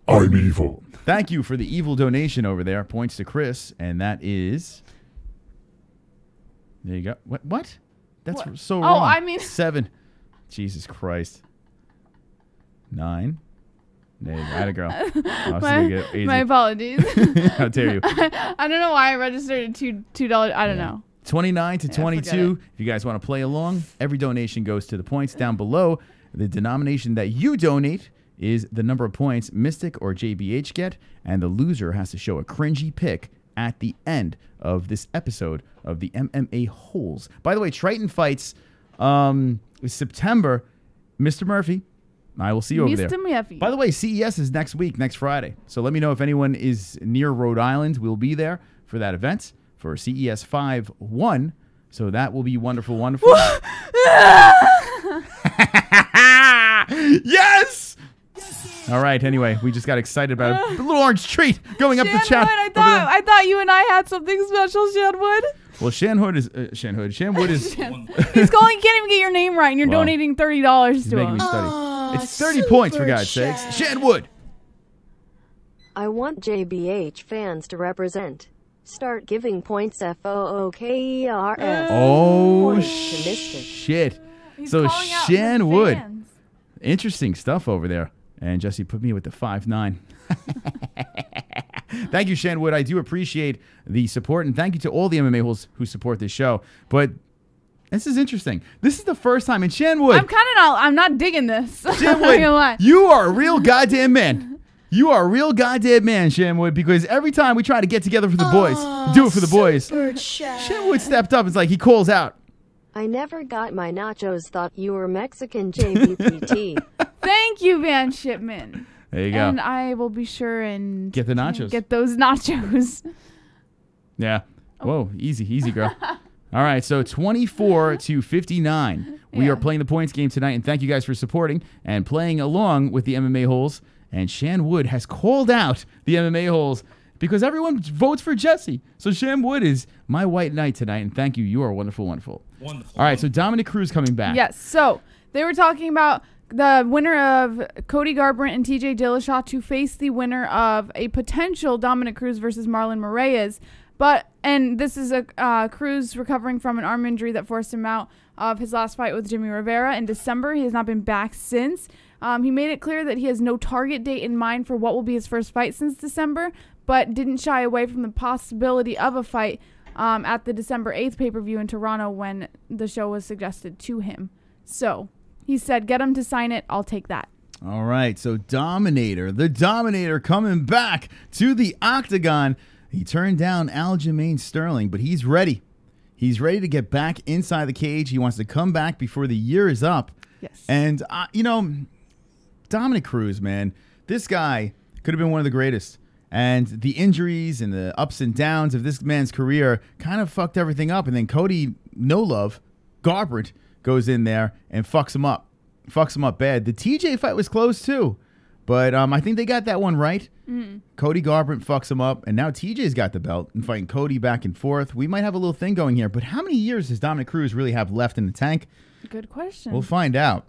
I'm evil. Thank you for the evil donation over there. Points to Chris, and that is. There you go. What? That's so wrong. I mean 7. Jesus Christ. 9. There you go. Atta girl. My apologies. How dare you? I don't know why I registered at $2. I don't know. 29 to 22. If you guys want to play along, every donation goes to the points down below. The denomination that you donate is the number of points Mystic or JBH get, and the loser has to show a cringy pick at the end of this episode of the MMA-Holes. By the way, Triton fights September. Mr. Murphy, I will see you over there. Mr. Murphy. By the way, CES is next week, next Friday. So let me know if anyone is near Rhode Island. We'll be there for that event for CES 5-1. So that will be wonderful, wonderful. Yes! All right. Anyway, we just got excited about a little orange treat going up the chat. I thought you and I had something special, Shanwood. Well, Shanwood is. Shanwood is. He's calling. You can't even get your name right, and you're donating $30 to making him. me study. It's 30 points for God's sakes. Shanwood. I want JBH fans to represent. Start giving points FOOKERS. Oh Points to Mystic. shit! He's So calling out Shanwood, fans. interesting stuff over there. And Jessie put me with the 5-9. Thank you, Shanwood. I do appreciate the support, and thank you to all the MMA holes who support this show. But this is interesting. This is the first time in Shanwood. I'm not digging this. I'm not gonna lie. Shanwood, you are a real goddamn man. You are a real goddamn man, Shanwood, because every time we try to get together for the boys, do it for the boys, Shanwood stepped up. It's like he calls out. I never got my nachos. Thought you were Mexican, JVPT. Thank you, Van Shipman. There you go. And I will be sure and Get the nachos. Get those nachos. Yeah. Whoa, easy, girl. All right, so 24 to 59. We are playing the points game tonight, and thank you guys for supporting and playing along with the MMA holes. And Shanwood has called out the MMA holes because everyone votes for Jessie. So Shanwood is my white knight tonight, and thank you. You are wonderful, wonderful. Wonderful. All right, so Dominic Cruz coming back. Yes. So they were talking about the winner of Cody Garbrandt and TJ Dillashaw to face the winner of a potential Dominic Cruz versus Marlon Moraes. And this is a Cruz recovering from an arm injury that forced him out of his last fight with Jimmy Rivera in December. He has not been back since. He made it clear that he has no target date in mind for what will be his first fight since December, but didn't shy away from the possibility of a fight at the December 8th pay-per-view in Toronto when the show was suggested to him. So he said, get him to sign it. I'll take that. All right, so the Dominator coming back to the octagon. He turned down Aljamain Sterling, but he's ready. He's ready to get back inside the cage. He wants to come back before the year is up. Yes. And, Dominic Cruz, man, this guy could have been one of the greatest. And the injuries and the ups and downs of this man's career kind of fucked everything up. And then Cody Garbrandt, goes in there and fucks him up. Fucks him up bad. The TJ fight was close, too. But I think they got that one right. Cody Garbrandt fucks him up, and now TJ's got the belt and fighting Cody back and forth. We might have a little thing going here, but how many years does Dominic Cruz really have left in the tank? Good question. We'll find out.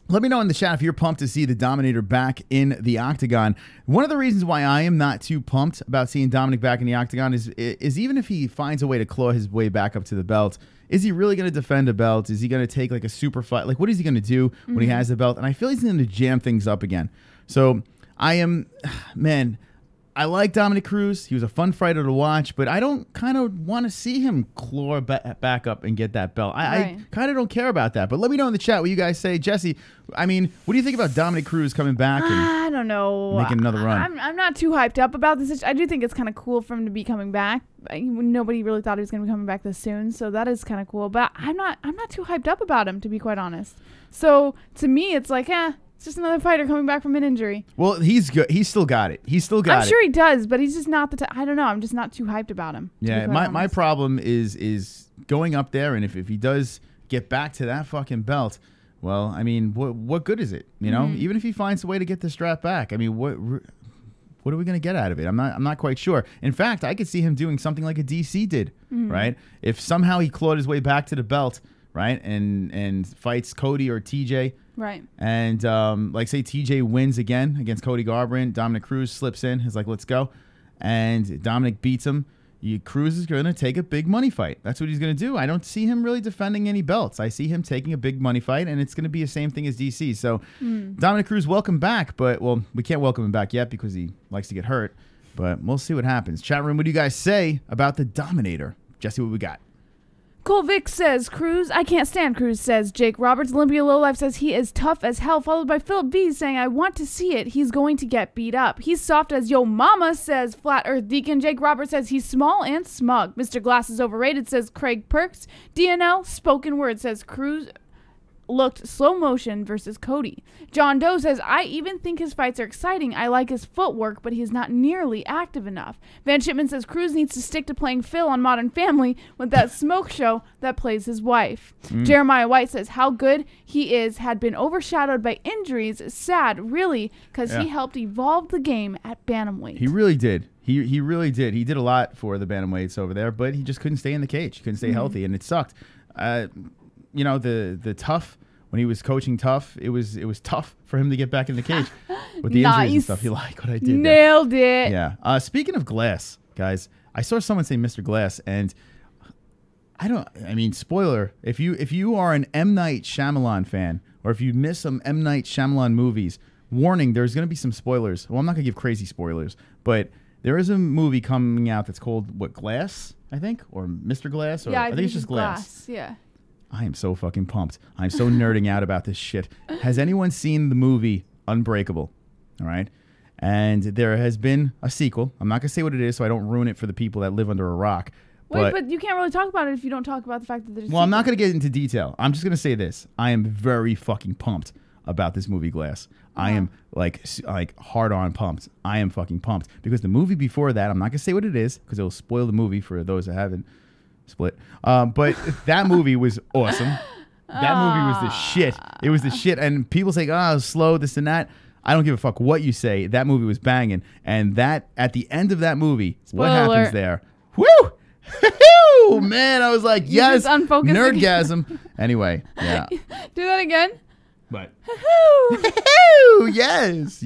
Let me know in the chat if you're pumped to see the Dominator back in the octagon. One of the reasons why I am not too pumped about seeing Dominic back in the octagon is even if he finds a way to claw his way back up to the belt, is he really going to defend a belt? Is he going to take like a super fight? Like, what is he going to do when he has the belt? And I feel he's going to jam things up again. So I am, man, I like Dominic Cruz. He was a fun fighter to watch, but I don't kind of want to see him claw back up and get that belt. I kind of don't care about that. But let me know in the chat what you guys say. Jessie, I mean, what do you think about Dominic Cruz coming back and I don't know. making another run? I'm not too hyped up about this. I do think it's kind of cool for him to be coming back. Nobody really thought he was going to be coming back this soon, so that is kind of cool. But I'm not too hyped up about him, to be quite honest. So to me, it's like, it's just another fighter coming back from an injury. Well, he's good. He's still got it. He's still got it. I'm sure he does, but he's just not the I don't know. I'm just not too hyped about him. Yeah, my problem is going up there, and if he does get back to that fucking belt, well, I mean, what good is it? You know, even if he finds a way to get the strap back, I mean, what are we going to get out of it? I'm not quite sure. In fact, I could see him doing something like a DC did, right? If somehow he clawed his way back to the belt, right, and fights Cody or TJ. Right. And like say TJ wins again against Cody Garbrandt, Dominic Cruz slips in, is like, let's go. And Dominic beats him. Cruz is going to take a big money fight. That's what he's going to do. I don't see him really defending any belts. I see him taking a big money fight, and it's going to be the same thing as DC. So Dominic Cruz, welcome back. But, well, we can't welcome him back yet because he likes to get hurt. But we'll see what happens. Chat room, what do you guys say about the Dominator? Jessie, what we got? Colvic says Cruz. I can't stand Cruz, says Jake Roberts. Olympia Lowlife says he is tough as hell, followed by Philip V saying I want to see it. He's going to get beat up. He's soft as yo mama, says Flat Earth Deacon. Jake Roberts says he's small and smug. Mr. Glass is overrated, says Craig Perks. DNL Spoken Word says Cruz looked slow motion versus Cody. John Doe says, I even think his fights are exciting. I like his footwork, but he's not nearly active enough. Van Shipman says Cruz needs to stick to playing Phil on Modern Family with that smoke show that plays his wife. Jeremiah White says how good he is had been overshadowed by injuries. Sad, really, because he helped evolve the game at bantamweight. He really did. He really did. He did a lot for the bantamweights over there, but he just couldn't stay in the cage. He couldn't stay healthy, and it sucked. You know, the Tough, when he was coaching Tough, it was tough for him to get back in the cage with the injuries and stuff. You like what I did? Nailed it. Yeah. Speaking of Glass, guys, I saw someone say Mr. Glass, and I mean, spoiler, if you are an M. Night Shyamalan fan, or if you miss some M. Night Shyamalan movies, warning, there's going to be some spoilers. Well, I'm not going to give crazy spoilers, but there is a movie coming out that's called, what, Glass, I think? Or Mr. Glass? Or, yeah, I think it's just Glass. Yeah. I am so fucking pumped. I'm so nerding out about this shit. Has anyone seen the movie Unbreakable? All right. And there has been a sequel. I'm not going to say what it is so I don't ruin it for the people that live under a rock. Wait, but you can't really talk about it if you don't talk about the fact that there's a Well, I'm not going to get into detail. I'm just going to say this. I am very fucking pumped about this movie Glass. I am like hard on pumped. I am fucking pumped because the movie before that, I'm not going to say what it is because it will spoil the movie for those that haven't split. But that movie was awesome. That movie was the shit. It was the shit. And people say, oh, slow, this and that. I don't give a fuck what you say. That movie was banging. And that at the end of that movie, what happens there? Woo! Man, I was like, yes, nerdgasm. Anyway, yeah. Do that again. But yes.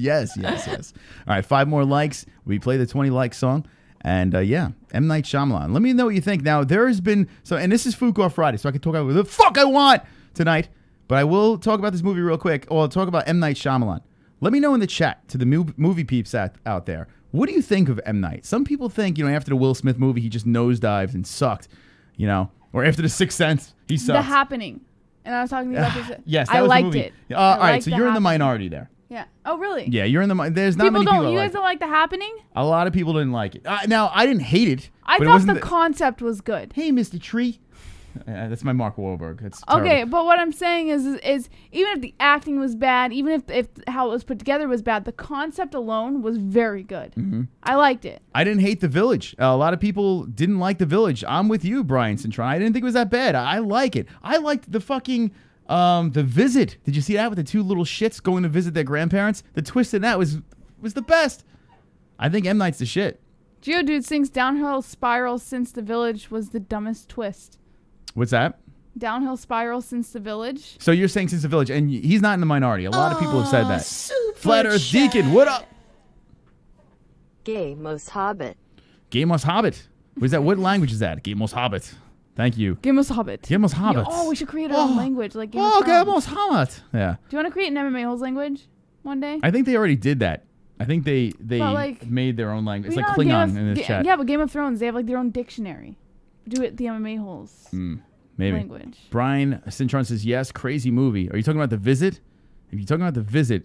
All right, 5 more likes. We play the 20 like song. And yeah, M. Night Shyamalan. Let me know what you think. Now, there has been, and this is Food Court Friday, so I can talk about what the fuck I want tonight. But I will talk about this movie real quick. Or I'll talk about M. Night Shyamalan. Let me know in the chat to the movie peeps out there. What do you think of M. Night? Some people think, after the Will Smith movie, he just nosedived and sucked, Or after The Sixth Sense, he sucked. The Happening. And I was talking about this. Yes, that I was liked the movie. it. All right, so you're in the minority there. Yeah. Oh, really? Yeah, you're in the. There's not many people. You guys don't like The Happening? A lot of people didn't like it. Now, I didn't hate it. I thought the concept was good. Hey, Mr. Tree. That's my Mark Wahlberg. That's okay, terrible. but what I'm saying is even if the acting was bad, even if how it was put together was bad, the concept alone was very good. I liked it. I didn't hate The Village. A lot of people didn't like The Village. I'm with you, Brian Cintron. I didn't think it was that bad. I like it. I liked the fucking The Visit. Did you see that with the 2 little shits going to visit their grandparents? The twist in that was the best. I think M. Night's the shit. Geodude sings Downhill Spiral since The Village was the dumbest twist. What's that? Downhill spiral since the village. So you're saying since the village, and he's not in the minority. A lot of people have said that. Super Flat Earth chat. Deacon, what up? Gamos Hobbit. Gamos Hobbit. What is that? What language is that? Gamos Hobbit. Thank you. Gamos Hobbit. Gamos Hobbit. Oh, we should create our own language like Game Oh, of Thrones. Gamos Hobbit. Yeah. Do you want to create an MMA-Holes language one day? I think they already did that. I think they But, like, made their own language. It's like Game Klingon of- in this chat. Yeah, but Game of Thrones, they have like their own dictionary. Do it the MMA-Holes Maybe. language. Brian Cintron says, yes, crazy movie. Are you talking about The Visit? If you're talking about The Visit,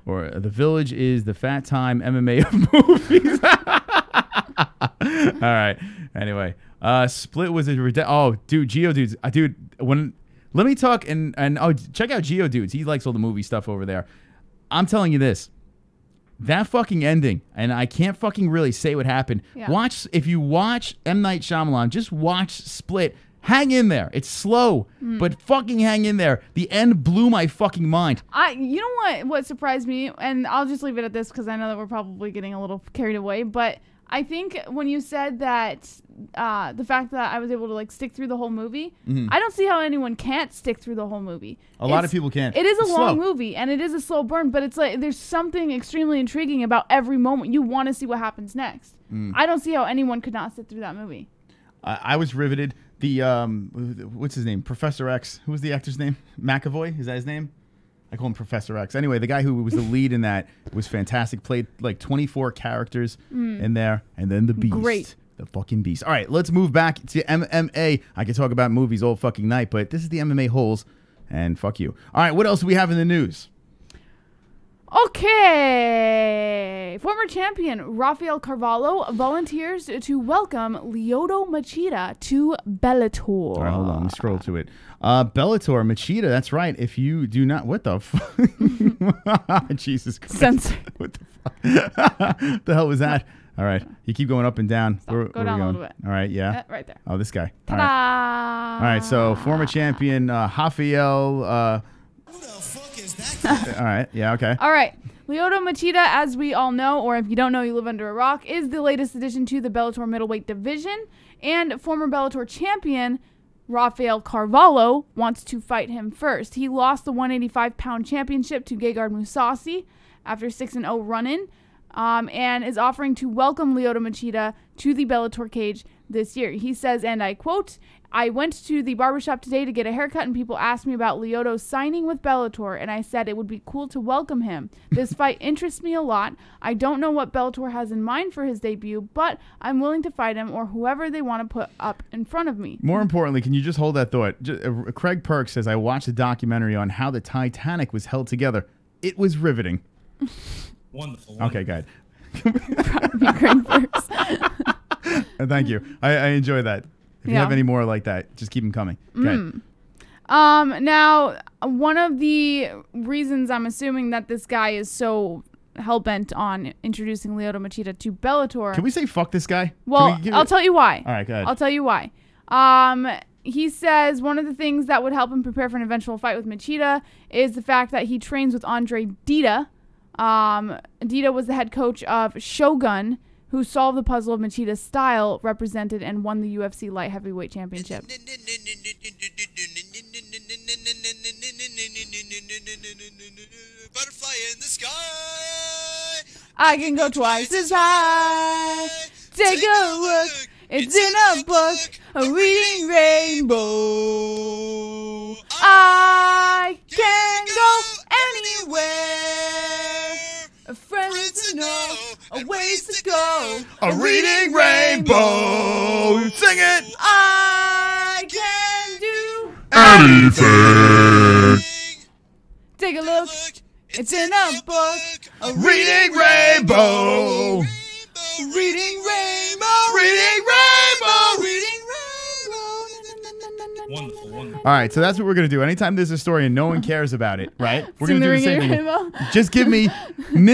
or The Village is the fat time MMA of movies. All right. Anyway, Split was a... Oh, dude, Geodudes. Dude, let me talk and oh, check out Geodudes. He likes all the movie stuff over there. I'm telling you this. That fucking ending, and I can't fucking really say what happened. Yeah. If you watch M. Night Shyamalan, just watch Split. Hang in there. It's slow, but fucking hang in there. The end blew my fucking mind. You know what surprised me, and I'll just leave it at this because I know that we're probably getting a little carried away, but I think when you said that the fact that I was able to like stick through the whole movie, I don't see how anyone can't stick through the whole movie. A lot of people can't. It is a It's long slow. movie, and it is a slow burn, but it's like there's something extremely intriguing about every moment. You want to see what happens next. I don't see how anyone could not sit through that movie. I was riveted. The what's his name? Professor X. Who was the actor's name? McAvoy. Is that his name? I call him Professor X. Anyway, the guy who was the lead in that was fantastic. Played like 24 characters in there, and then the Beast. Great. The fucking Beast. All right, let's move back to MMA. I could talk about movies all fucking night, but this is the MMA Holes, and fuck you. All right, what else do we have in the news? Okay. Former champion Rafael Carvalho volunteers to welcome Lyoto Machida to Bellator. All right, hold on. Let me scroll to it. Bellator, Machida, that's right. If you do not... What the fuck? Jesus Christ. Censor. What the fuck? The hell was that? All right. You keep going up and down. Go down a little bit. All right, yeah. Right there. Oh, this guy. All Ta-da! right. All right, so former champion Rafael... Who the fuck is that? all right, yeah, okay. All right. Lyoto Machida, as we all know, or if you don't know, you live under a rock, is the latest addition to the Bellator middleweight division. And former Bellator champion Rafael Carvalho wants to fight him first. He lost the 185-pound championship to Gegard Mousasi after 6-0 run-in, and is offering to welcome Lyoto Machida to the Bellator cage this year. He says, and I quote, "I went to the barbershop today to get a haircut and people asked me about Lyoto signing with Bellator, and I said it would be cool to welcome him. This fight interests me a lot. I don't know what Bellator has in mind for his debut, but I'm willing to fight him or whoever they want to put up in front of me." More importantly, can you just hold that thought? Craig Perks says, I watched a documentary on how the Titanic was held together. It was riveting. Wonderful. Okay, good. Craig Burks. Thank you. I enjoy that. If you Yeah. have any more like that, just keep them coming. Okay. Now, one of the reasons I'm assuming that this guy is so hell-bent on introducing Lyoto Machida to Bellator. Can we say fuck this guy? Well, I'll tell you why. All right, go ahead. I'll tell you why. He says one of the things that would help him prepare for an eventual fight with Machida is the fact that he trains with Andre Dida. Dida was the head coach of Shogun, who solved the puzzle of Machida's style, represented and won the UFC light heavyweight championship. Butterfly in the sky. I can go twice as high. Take a look. It's in a book. A reading rainbow. I can go anywhere. A friend to know. A ways to go. A reading rainbow. Sing it. I can do. Anything. Take a look. It's in a book. A Reading rainbow. reading rainbow. Reading rainbow. Reading rainbow. Wonderful, wonderful. All right, so that's what we're going to do. Anytime there's a story and no one cares about it, right? We're Sing going to the do the same Reading thing. Rainbow. Just give me in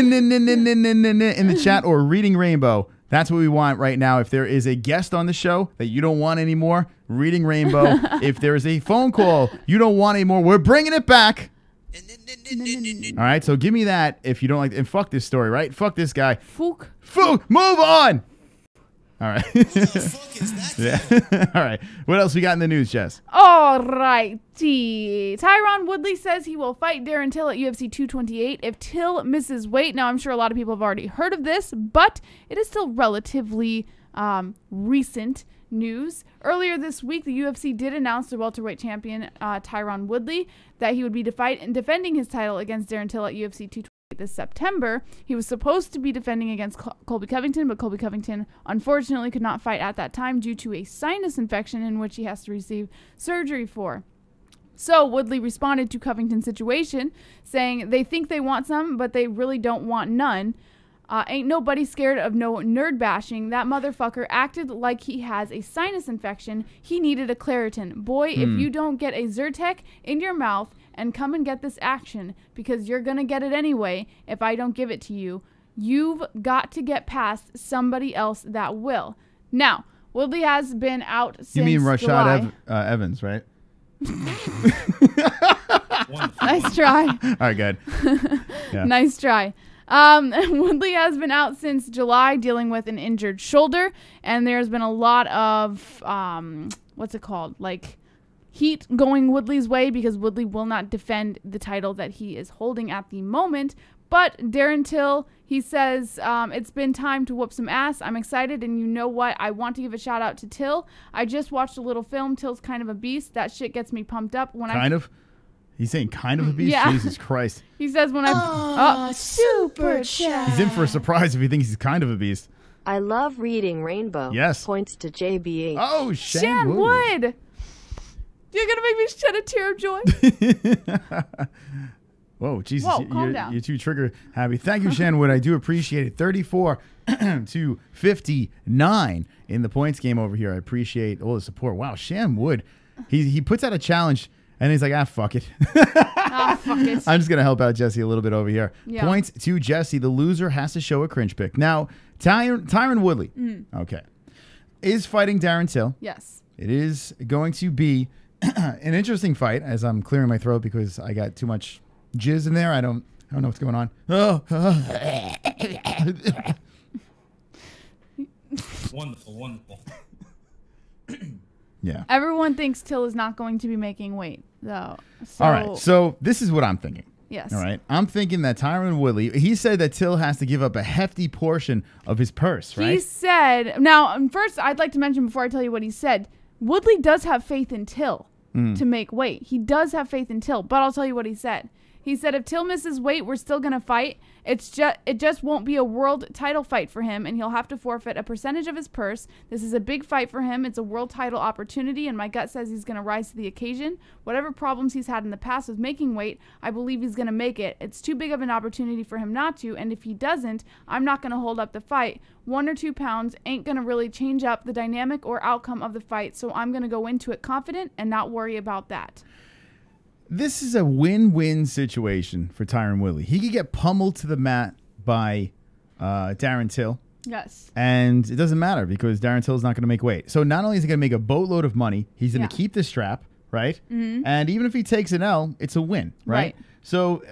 the chat or reading rainbow. That's what we want right now. If there is a guest on the show that you don't want anymore, reading rainbow. If there is a phone call you don't want anymore, we're bringing it back. All right, so give me that if you don't like. And fuck this story, right? Fuck this guy. Fook. Move on. All right. Who the fuck is that? Yeah. All right. What else we got in the news, Jess? All righty. Tyron Woodley says he will fight Darren Till at UFC 228 if Till misses weight. Now, I'm sure a lot of people have already heard of this, but it is still relatively recent news. Earlier this week, the UFC did announce the welterweight champion, Tyron Woodley, that he would be defending his title against Darren Till at UFC 228 this September. He was supposed to be defending against Colby Covington, but Colby Covington unfortunately could not fight at that time due to a sinus infection in which he has to receive surgery for. So Woodley responded to Covington's situation, saying they think they want some, but they really don't want none. Ain't nobody scared of no nerd bashing. That motherfucker acted like he has a sinus infection. He needed a Claritin. Boy, if you don't get a Zyrtec in your mouth and come and get this action, because you're going to get it anyway if I don't give it to you, you've got to get past somebody else that will. Now, Woodley has been out since You mean Rashad July. Evans, right? Nice try. All right, good. Yeah. Nice try. Woodley has been out since July dealing with an injured shoulder, and there's been a lot of, what's it called? Like, heat going Woodley's way because Woodley will not defend the title that he is holding at the moment. But Darren Till, he says, it's been time to whoop some ass. I'm excited, and you know what? I want to give a shout out to Till. I just watched a little film. Till's kind of a beast. That shit gets me pumped up. He's saying kind of a beast? Yeah. Jesus Christ. He says when Super chat. He's in for a surprise if he thinks he's kind of a beast. I love reading Rainbow. Yes. Points to JBH. Oh, Shan Wood. Wood. You're going to make me shed a tear of joy. Whoa, Jesus. Whoa, calm down. You're too trigger happy. Thank you, Shan Wood. I do appreciate it. 34 to 59 in the points game over here. I appreciate all the support. Wow, Shan Wood. He puts out a challenge, and he's like, fuck it. Fuck it. I'm just going to help out Jessie a little bit over here. Yeah. Points to Jessie. The loser has to show a cringe pick. Now, Tyron Woodley, okay, is fighting Darren Till. Yes. It is going to be an interesting fight, as I'm clearing my throat because I got too much jizz in there. I don't know what's going on. Wonderful, wonderful. Yeah. Everyone thinks Till is not going to be making weight, though. So, All right. So this is what I'm thinking. yes. All right. I'm thinking that Tyron Woodley, he said that Till has to give up a hefty portion of his purse, right? He said, now, first, I'd like to mention before I tell you what he said, Woodley does have faith in Till to make weight. He does have faith in Till, but I'll tell you what he said. He said if Till misses weight, we're still going to fight. It just won't be a world title fight for him, and he'll have to forfeit a percentage of his purse. This is a big fight for him. It's a world title opportunity, and my gut says he's going to rise to the occasion. Whatever problems he's had in the past with making weight, I believe he's going to make it. It's too big of an opportunity for him not to, and if he doesn't, I'm not going to hold up the fight. 1 or 2 pounds ain't going to really change up the dynamic or outcome of the fight, so I'm going to go into it confident and not worry about that. This is a win-win situation for Tyron Woodley. He could get pummeled to the mat by Darren Till. Yes. And it doesn't matter because Darren Till is not going to make weight. So not only is he going to make a boatload of money, he's going to keep the strap, right? And even if he takes an L, it's a win, right? So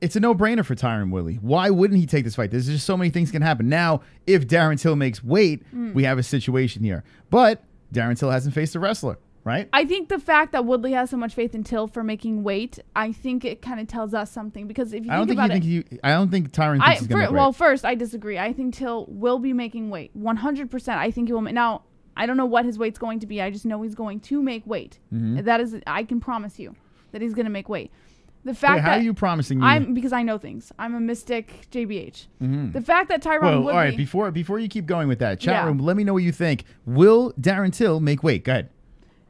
it's a no-brainer for Tyron Woodley. Why wouldn't he take this fight? There's just so many things can happen. Now, if Darren Till makes weight, we have a situation here. But Darren Till hasn't faced a wrestler. Right? I think the fact that Woodley has so much faith in Till for making weight, I think it kind of tells us something because if you think about it, I don't think Tyron thinks he's going to make weight. Well, first, I disagree. I think Till will be making weight 100%. I think he will. Now, I don't know what his weight's going to be. I just know he's going to make weight. That is, I can promise you that he's going to make weight. The fact how are you promising me? Because I know things. I'm a mystic JBH. The fact that Tyron Woodley. All right. Before you keep going with that, chat room, let me know what you think. Will Darren Till make weight? Go ahead.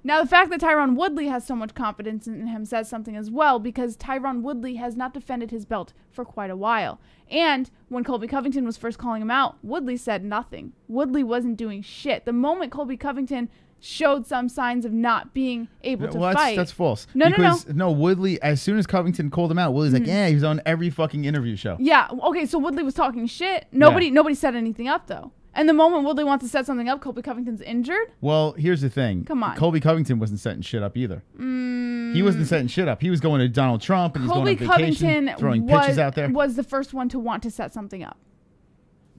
Now, the fact that Tyron Woodley has so much confidence in him says something as well, because Tyron Woodley has not defended his belt for quite a while. And when Colby Covington was first calling him out, Woodley said nothing. Woodley wasn't doing shit. The moment Colby Covington showed some signs of not being able to fight. That's false. No. Woodley, as soon as Covington called him out, Woodley's like, yeah, he was on every fucking interview show. Yeah. Okay, so Woodley was talking shit. Nobody set anything up, though. And the moment Woodley wants to set something up, Colby Covington's injured? Well, here's the thing. Come on. Colby Covington wasn't setting shit up either. He wasn't setting shit up. He was going to Donald Trump and he's going on vacation, throwing pitches out there. Was the first one to want to set something up.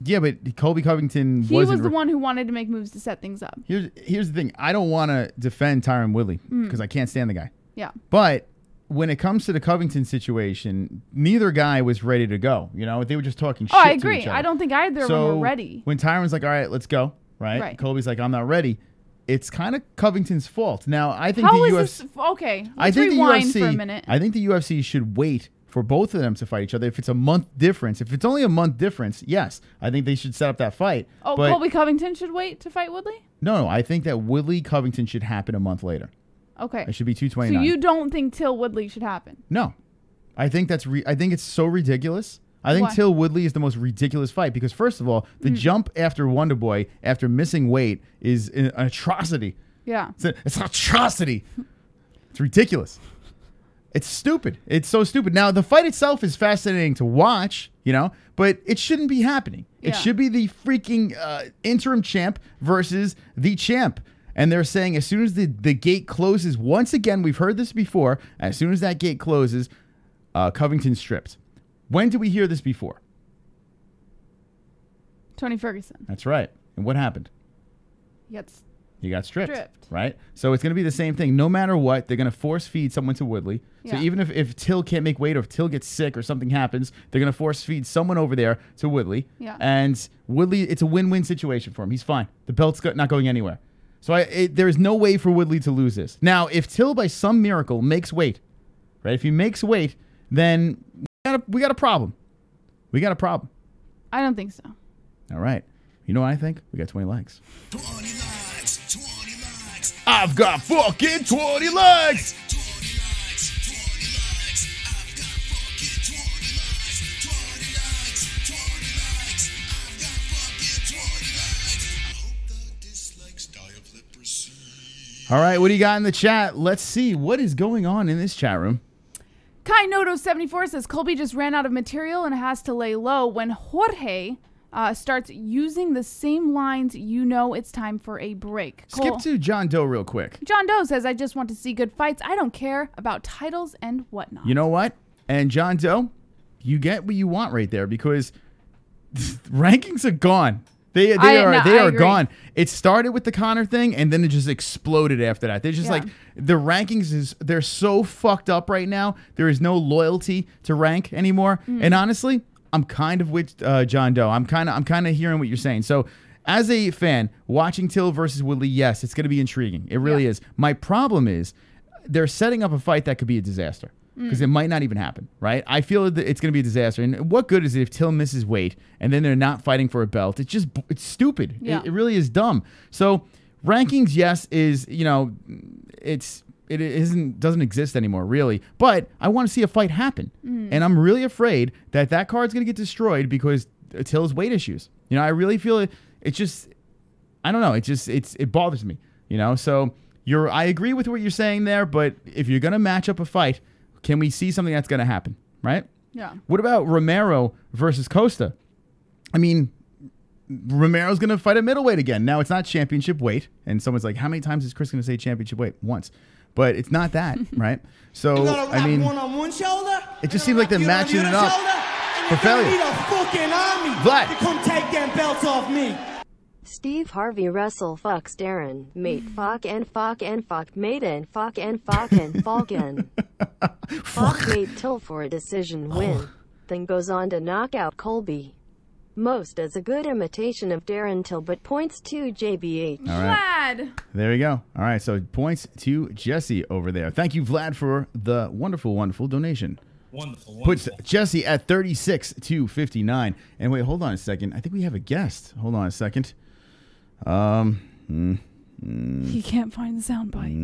Yeah, but Colby Covington He was the one who wanted to make moves to set things up. Here's the thing. I don't want to defend Tyron Woodley because I can't stand the guy. Yeah. But when it comes to the Covington situation, neither guy was ready to go. You know, they were just talking shit I to agree. each other. I don't think either of them were ready. When Tyron's like, all right, let's go, right? Colby's like, I'm not ready. It's kind of Covington's fault. Now, I think How the is UFC... this? Okay, I let's think rewind the UFC, for a minute. I think the UFC should wait for both of them to fight each other. If it's a month difference, if it's only a month difference, yes, I think they should set up that fight. Oh, but Colby Covington should wait to fight Woodley? No, I think that Woodley Covington should happen a month later. Okay. It should be 229. So you don't think Till Woodley should happen? No. I think that's I think it's so ridiculous. I think Why? Till Woodley is the most ridiculous fight because, first of all, the jump after Wonderboy, after missing weight, is an atrocity. Yeah. It's an atrocity. It's ridiculous. It's stupid. It's so stupid. Now, the fight itself is fascinating to watch, you know, but it shouldn't be happening. Yeah. It should be the freaking interim champ versus the champ. And they're saying as soon as the gate closes, once again, we've heard this before, as soon as that gate closes, Covington stripped. When did we hear this before? Tony Ferguson. That's right. And what happened? He got stripped. Right? So it's going to be the same thing. No matter what, they're going to force feed someone to Woodley. So even if Till can't make weight or if Till gets sick or something happens, they're going to force feed someone over there to Woodley. Yeah. And Woodley, it's a win-win situation for him. He's fine. The belt's not going anywhere. So there is no way for Woodley to lose this. Now, if Till by some miracle makes weight, right? If he makes weight, then we got a problem. We got a problem. I don't think so. All right. You know what I think? We got 20 likes. 20 likes, 20 likes. I've got fucking 20 likes. 20 likes, 20 likes. I've got fucking 20 likes. 20 likes, 20 likes. I've got fucking 20 likes. I hope the dislikes die of leprosy. All right, what do you got in the chat? Let's see what is going on in this chat room. Kai Noto74 says Colby just ran out of material and has to lay low. When Jorge starts using the same lines, you know it's time for a break. Skip to John Doe real quick. John Doe says, I just want to see good fights. I don't care about titles and whatnot. You know what? And John Doe, you get what you want right there because rankings are gone. They are gone. It started with the Conor thing, and then it just exploded after that. They're just like, the rankings they're so fucked up right now. There is no loyalty to rank anymore. And honestly, I'm kind of with John Doe. I'm kind of hearing what you're saying. So as a fan, watching Till versus Woodley, yes, it's going to be intriguing. It really is. My problem is they're setting up a fight that could be a disaster. Because it might not even happen, right? I feel that it's going to be a disaster. And what good is it if Till misses weight and then they're not fighting for a belt? It's stupid. Yeah. It really is dumb. So rankings, yes, is, you know, doesn't exist anymore, really. But I want to see a fight happen. And I'm really afraid that card's going to get destroyed because Till's weight issues. You know, I really feel it just, I don't know. It bothers me, you know? So I agree with what you're saying there, but if you're going to match up a fight, can we see something that's going to happen, right? Yeah. What about Romero versus Costa? I mean, Romero's going to fight at middleweight again. Now, it's not championship weight. And someone's like, how many times is Chris going to say championship weight? Once. But it's not that, right? So, I mean, one on one shoulder, it just seems like they're matching it up for failure. need a fucking army Vlad. to come take them belts off me. Steve Harvey Russell fucks Darren, mate fuck and fuck and fuck mate and fuck and fuck and falcon. Fuck mate Till for a decision win. Then goes on to knock out Colby. Most as a good imitation of Darren Till but points to JBH. All right. Vlad. There we go. All right, so points to Jessie over there. Thank you, Vlad, for the wonderful, wonderful donation. Wonderful. Puts Jessie at 36-59. And wait, hold on a second. I think we have a guest. Hold on a second. He can't find the soundbite.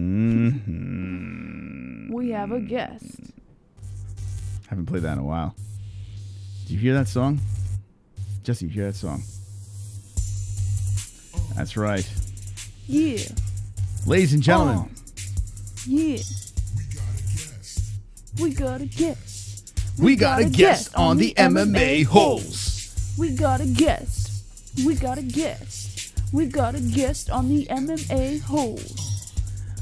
We have a guest. Haven't played that in a while. Did you hear that song? Jessie, you hear that song? That's right. Yeah. Ladies and gentlemen. Oh. Yeah. We got a guest. We got a guest on the MMA-Holes. We got a guest. We got a guest. We got a guest on the MMA-Holes.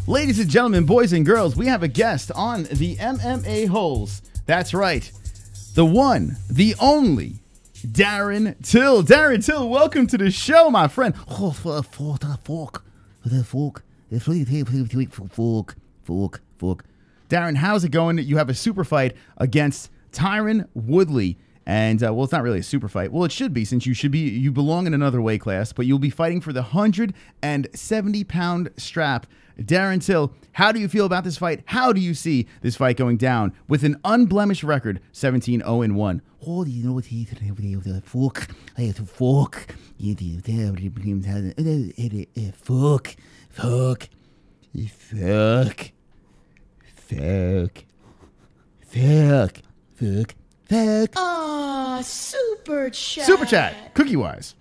Ladies and gentlemen, boys and girls, we have a guest on the MMA-Holes. That's right. The one, the only, Darren Till. Darren Till, welcome to the show, my friend. Darren, how's it going? You have a super fight against Tyron Woodley. And, well, it's not really a super fight. Well, it should be, since you belong in another weight class, but you'll be fighting for the 170-pound strap. Darren Till, how do you feel about this fight? How do you see this fight going down with an unblemished record, 17-0-1? Oh, you know what he's fuck. I have to fuck. Fuck. Ah, super chat. Super chat, cookie wise.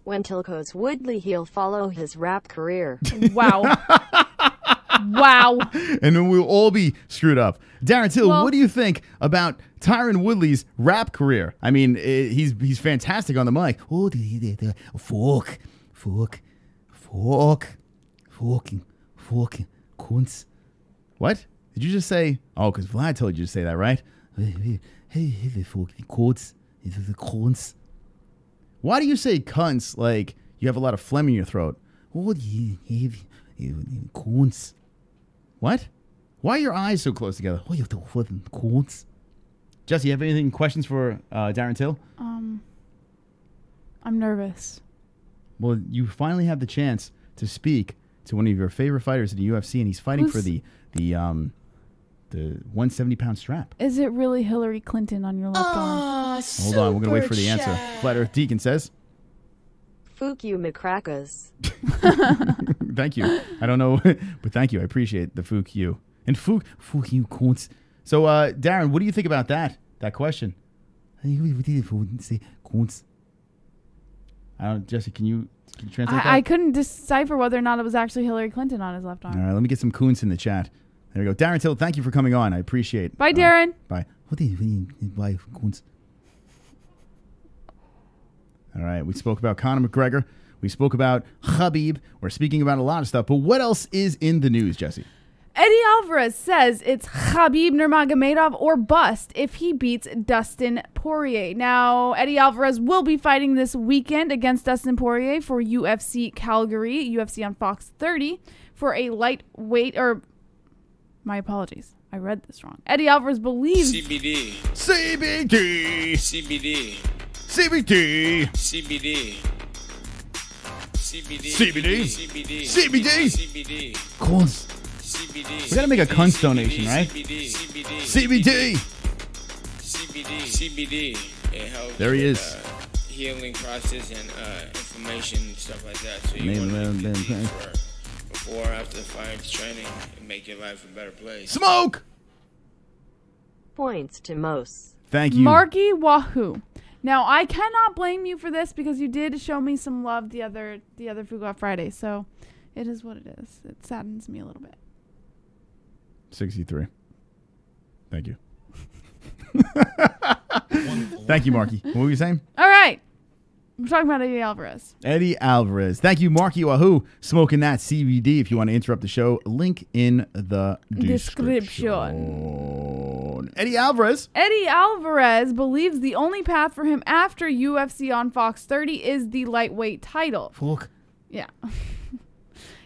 When Tilko's Woodley, he'll follow his rap career. Wow. Wow. And then we'll all be screwed up. Darren Till, what do you think about Tyron Woodley's rap career? I mean, he's fantastic on the mic. Oh, fucking cunts. What? Did you just say? Oh, because Vlad told you to say that, right? Hey, fucking cunts. Cunts. Why do you say cunts like you have a lot of phlegm in your throat? Oh, cunts. What? Why are your eyes so close together? Oh, you fucking cunts. Jesse, you have questions for Darren Till? I'm nervous. Well, you finally have the chance to speak to one of your favorite fighters in the UFC, and he's fighting for the 170-pound strap. Is it really Hillary Clinton on your left arm? Hold on, we're going to wait for the answer. Flat Earth Deacon says. Fuck you, McCrackers. Thank you. I don't know, but thank you. I appreciate the fuck you. And fuck you, cunts. So, Darren, what do you think about that question? Cunts. Jesse, can you translate that? I couldn't decipher whether or not it was actually Hillary Clinton on his left arm. All right, let me get some coons in the chat. There we go. Darren Till, thank you for coming on. I appreciate it. Bye, Darren. Bye. Bye, cunts. All right, we spoke about Conor McGregor. We spoke about Khabib. We're speaking about a lot of stuff. But what else is in the news, Jesse? Eddie Alvarez says it's Khabib Nurmagomedov or bust if he beats Dustin Poirier. Now, Eddie Alvarez will be fighting this weekend against Dustin Poirier for UFC Calgary, UFC on Fox 30, for a lightweight, or my apologies, I read this wrong. Eddie Alvarez believes... CBD. CBD. CBD. CBD. CBD. CBD. CBD. CBD. CBD. CBD. Cunts. CBD. We gotta make a cunts donation, right? CBD. CBD. CBD. CBD. CBD. It helps. There he is. Healing process and inflammation and stuff like that. So you want to make these for before, after the fight, training, and make your life a better place. Smoke. Points to Mos. Thank you. Marky Wahoo. Now, I cannot blame you for this because you did show me some love the other Fuga Friday, so it is what it is. It saddens me a little bit. 63. Thank you. Thank you, Marky. What were you saying? All right. We're talking about Eddie Alvarez. Eddie Alvarez. Thank you, Marky Wahoo. Smoking that CBD. If you want to interrupt the show, link in the description. Eddie Alvarez. Eddie Alvarez believes the only path for him after UFC on Fox 30 is the lightweight title. Fuck. Yeah.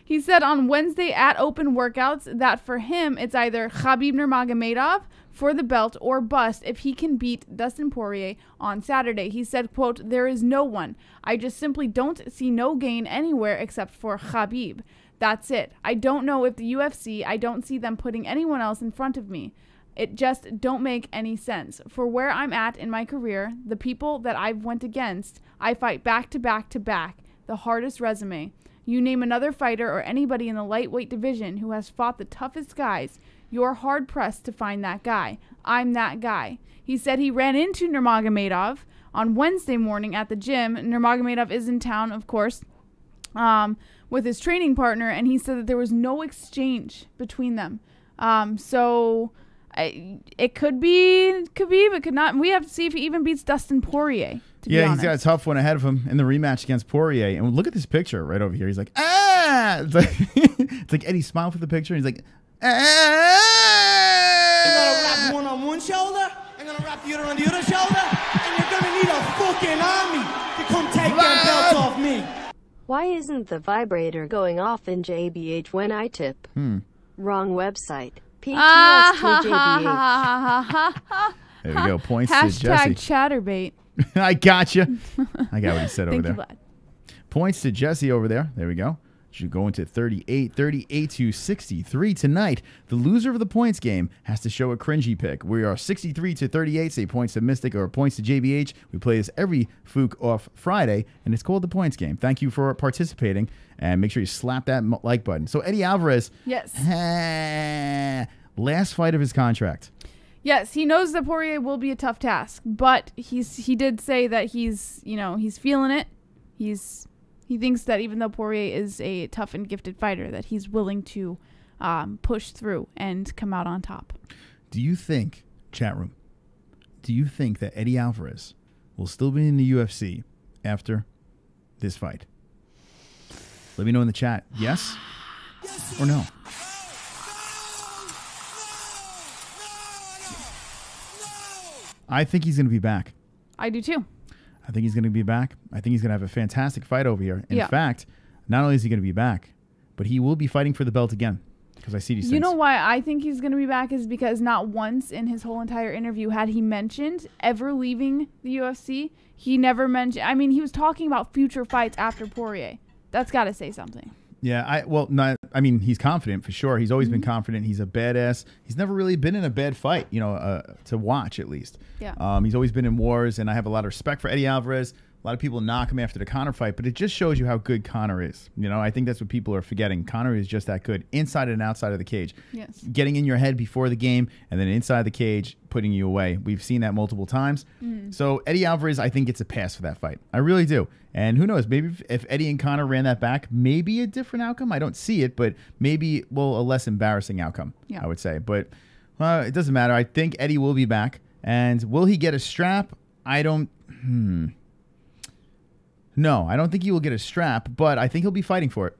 He said on Wednesday at Open Workouts that for him, it's either Khabib Nurmagomedov for the belt or bust if he can beat Dustin Poirier on Saturday. He said, quote, "There is no one. I just simply don't see no gain anywhere except for Khabib. That's it. I don't know if the UFC, I don't see them putting anyone else in front of me. It just don't make any sense. For where I'm at in my career, the people that I've went against, I fight back to back to back. The hardest resume. You name another fighter or anybody in the lightweight division who has fought the toughest guys, you're hard-pressed to find that guy. I'm that guy." He said he ran into Nurmagomedov on Wednesday morning at the gym. Nurmagomedov is in town, of course, with his training partner, and he said that there was no exchange between them. It could be Khabib, it could not. We have to see if he even beats Dustin Poirier. Yeah, he's got a tough one ahead of him in the rematch against Poirier. And look at this picture right over here. He's like, ah! It's like, it's like Eddie smiled for the picture. And he's like, ah! You gotta wrap one on one shoulder, and I'm gonna wrap you around the other shoulder, and you're gonna need a fucking army to come take them belts off me. Why isn't the vibrator going off in JBH when I tip? Wrong website. PTS2JBH. There we go. Points to Hashtag Jessie. chatterbait. I got you. I got what he said over Thank you, there. bud. Points to Jessie over there. There we go. Should go into 38 to 63 tonight. The loser of the points game has to show a cringy pick. We are 63 to 38. Say points to Mystic or points to JBH. We play this every Fook off Friday, and it's called the points game. Thank you for participating, and make sure you slap that like button. So Eddie Alvarez, Yes. last fight of his contract. Yes, he knows that Poirier will be a tough task, but he did say that he's feeling it. He thinks that even though Poirier is a tough and gifted fighter, that he's willing to push through and come out on top. Do you think, chat room, do you think that Eddie Alvarez will still be in the UFC after this fight? Let me know in the chat. Yes or no? I think he's going to be back. I do too. I think he's going to be back. I think he's going to have a fantastic fight over here. In Yeah. fact, not only is he going to be back, but he will be fighting for the belt again. Because I see these You things. know why I think he's going to be back is because not once in his whole entire interview had he mentioned ever leaving the UFC. He never mentioned. I mean, he was talking about future fights after Poirier. That's got to say something. Yeah, he's confident for sure. He's always been confident. He's a badass. He's never really been in a bad fight, to watch at least. Yeah. He's always been in wars, and I have a lot of respect for Eddie Alvarez. A lot of people knock him after the Conor fight, but it just shows you how good Conor is. I think that's what people are forgetting. Conor is just that good, inside and outside of the cage. Yes. Getting in your head before the game, and then inside the cage, putting you away. We've seen that multiple times. So Eddie Alvarez, I think, gets a pass for that fight. I really do. And who knows, maybe if Eddie and Conor ran that back, maybe a different outcome. I don't see it, but maybe, a less embarrassing outcome, I would say. But it doesn't matter. I think Eddie will be back. And will he get a strap? I don't... No, I don't think he will get a strap, but I think he'll be fighting for it.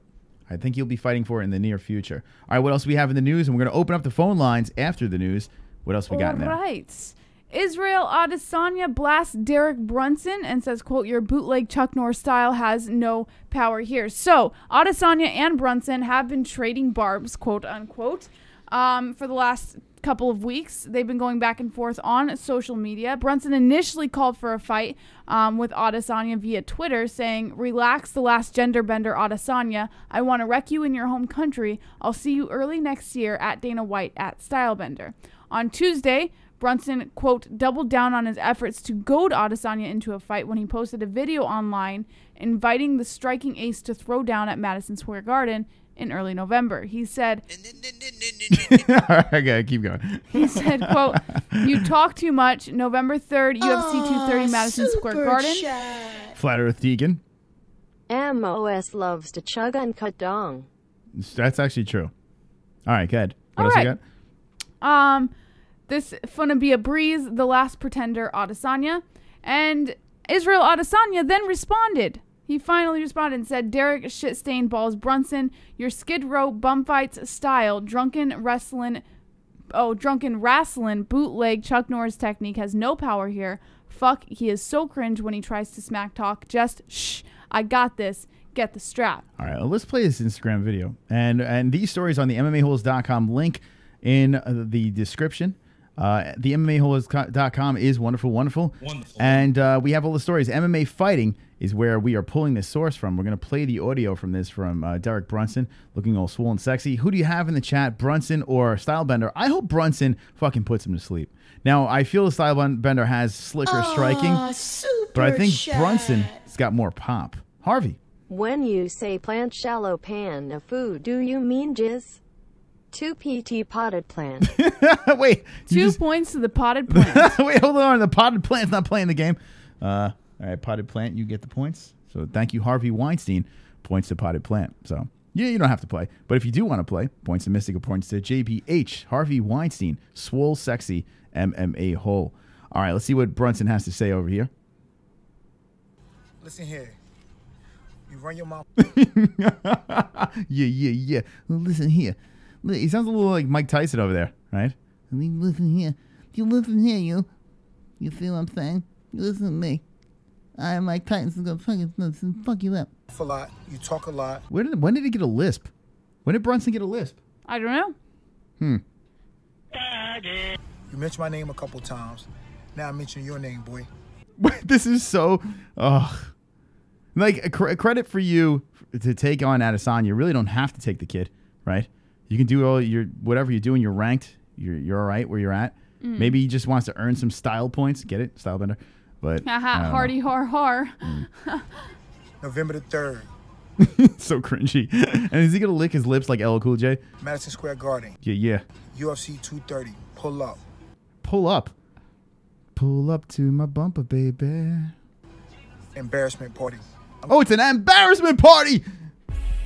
I think he'll be fighting for it in the near future. All right, what else do we have in the news? And we're going to open up the phone lines after the news. What else we got in there? All right. Israel Adesanya blasts Derek Brunson and says, quote, your bootleg Chuck Norris style has no power here. So Adesanya and Brunson have been trading barbs, quote unquote, for the last couple of weeks. They've been going back and forth on social media. Brunson initially called for a fight with Adesanya via Twitter, saying, relax the last gender bender, Adesanya. I want to wreck you in your home country. I'll see you early next year at Dana White at Stylebender. On Tuesday, Brunson, quote, doubled down on his efforts to goad Adesanya into a fight when he posted a video online inviting the striking ace to throw down at Madison Square Garden in early November. He said, okay, keep going. He said, quote, you talk too much. November 3rd, UFC 230 Madison Square Garden. Flat Earth Deegan. MOS loves to chug uncut dong. That's actually true. All right, good. What All else right. you got? This gonna be a breeze, the last pretender, Adesanya. And Israel Adesanya then responded. He finally responded and said, Derek shit-stained balls Brunson, your Skid Row bum fights style, drunken wrestling, bootleg Chuck Norris technique has no power here. Fuck, he is so cringe when he tries to smack talk. Just, shh, I got this. Get the strap. All right, let's play this Instagram video. And these stories on the MMA-Holes.com link in the description. The MMA-Holes.com is wonderful. And we have all the stories. MMA Fighting is where we are pulling this source from. We're going to play the audio from this from Derek Brunson, looking all swollen sexy. Who do you have in the chat, Brunson or Stylebender? I hope Brunson fucking puts him to sleep. Now, I feel Stylebender has slicker striking, but I think Brunson's got more pop. Harvey. When you say plant shallow pan of food, do you mean jizz? 2 PT potted plant. Wait. 2 points to the potted plant. Wait, hold on. The potted plant's not playing the game. All right, potted plant, you get the points. So thank you, Harvey Weinstein. Points to potted plant. So yeah, you don't have to play. But if you do want to play, points to Mystic or points to JBH. Harvey Weinstein, swole sexy MMA hole. All right, let's see what Brunson has to say over here. Listen here. You run your mouth. Yeah. Listen here. He sounds a little like Mike Tyson over there, right? Listen here. You listen here, you. You see what I'm saying? You listen to me. I am Mike Tyson's gonna fucking fuck you up. A lot. You talk a lot. When did he get a lisp? When did Brunson get a lisp? I don't know. You mentioned my name a couple times. Now I'm mentioning your name, boy. This is so... Like, credit for you to take on Adesanya. You really don't have to take the kid, right? You can do all your... Whatever you're doing, you're ranked. You're all right where you're at. Maybe he just wants to earn some style points. Get it? Style bender. But... Hardy har har. November the 3rd. So cringy. And is he going to lick his lips like LL Cool J? Madison Square Garden. Yeah. UFC 230. Pull up. Pull up. Pull up to my bumper, baby. Embarrassment party. Oh, it's an embarrassment party.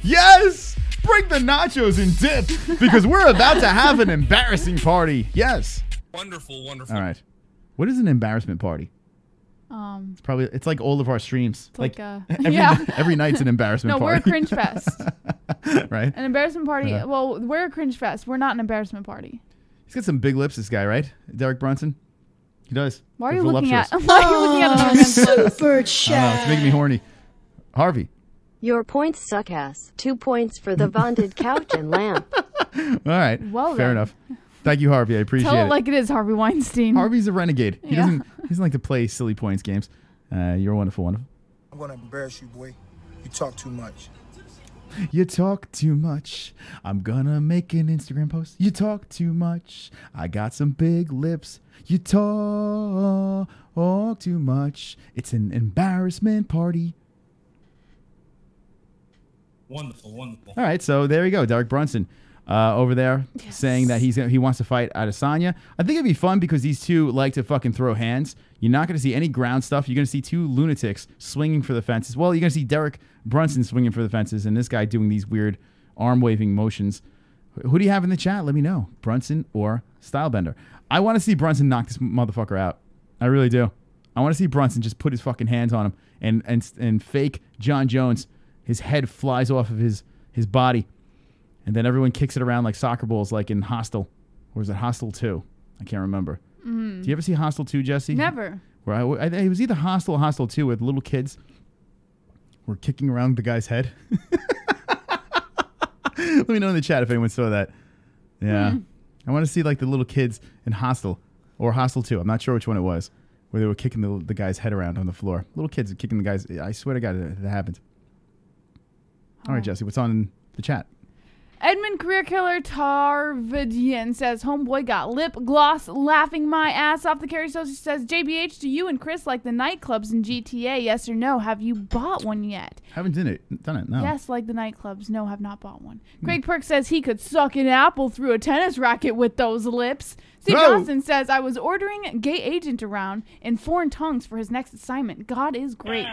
Yes. Bring the nachos and dip because we're about to have an embarrassing party. Yes. Wonderful. All right. What is an embarrassment party? It's like all of our streams. Like every night's an embarrassment party. No, we're a cringe fest. Right? An embarrassment party. Well, we're a cringe fest. We're not an embarrassment party. He's got some big lips, this guy, right? Derek Brunson. He does. Why are you looking at? Why are you looking at it? Super chat. It's making me horny. Harvey. Your points suck ass. 2 points for the vaunted couch and lamp. All right. Well, fair enough. Thank you, Harvey. I appreciate it. Tell it like it is, Harvey Weinstein. Harvey's a renegade. He doesn't like to play silly points games. You're wonderful. I'm gonna embarrass you, boy. You talk too much. You talk too much. I'm gonna make an Instagram post. You talk too much. I got some big lips. You talk too much. It's an embarrassment party. Wonderful. All right, so there you go. Derek Brunson over there saying that he wants to fight Adesanya. I think it'd be fun because these two like to fucking throw hands. You're not going to see any ground stuff. You're going to see two lunatics swinging for the fences. Well, you're going to see Derek Brunson swinging for the fences and this guy doing these weird arm-waving motions. Who do you have in the chat? Let me know. Brunson or Stylebender. I want to see Brunson knock this motherfucker out. I really do. I want to see Brunson just put his fucking hands on him and fake John Jones. His head flies off of his body. And then everyone kicks it around like soccer balls like in Hostel. Or is it Hostel 2? I can't remember. Do you ever see Hostel 2, Jessie? Never. Where it was either Hostel or Hostel 2 with little kids were kicking around the guy's head. Let me know in the chat if anyone saw that. Yeah. I want to see like the little kids in Hostel or Hostel 2. I'm not sure which one it was. Where they were kicking the guy's head around on the floor. Little kids kicking the guy's... I swear to God that happened. All right, Jessie, what's on the chat? Edmund Career Killer Tarvidian says, homeboy got lip gloss laughing my ass off. The Carry Social says, JBH, do you and Chris like the nightclubs in GTA? Yes or no? Have you bought one yet? Haven't done it, no. Yes, like the nightclubs. No, have not bought one. Craig Perk says he could suck an apple through a tennis racket with those lips. Steve Johnson says, I was ordering gay agent around in foreign tongues for his next assignment. God is great.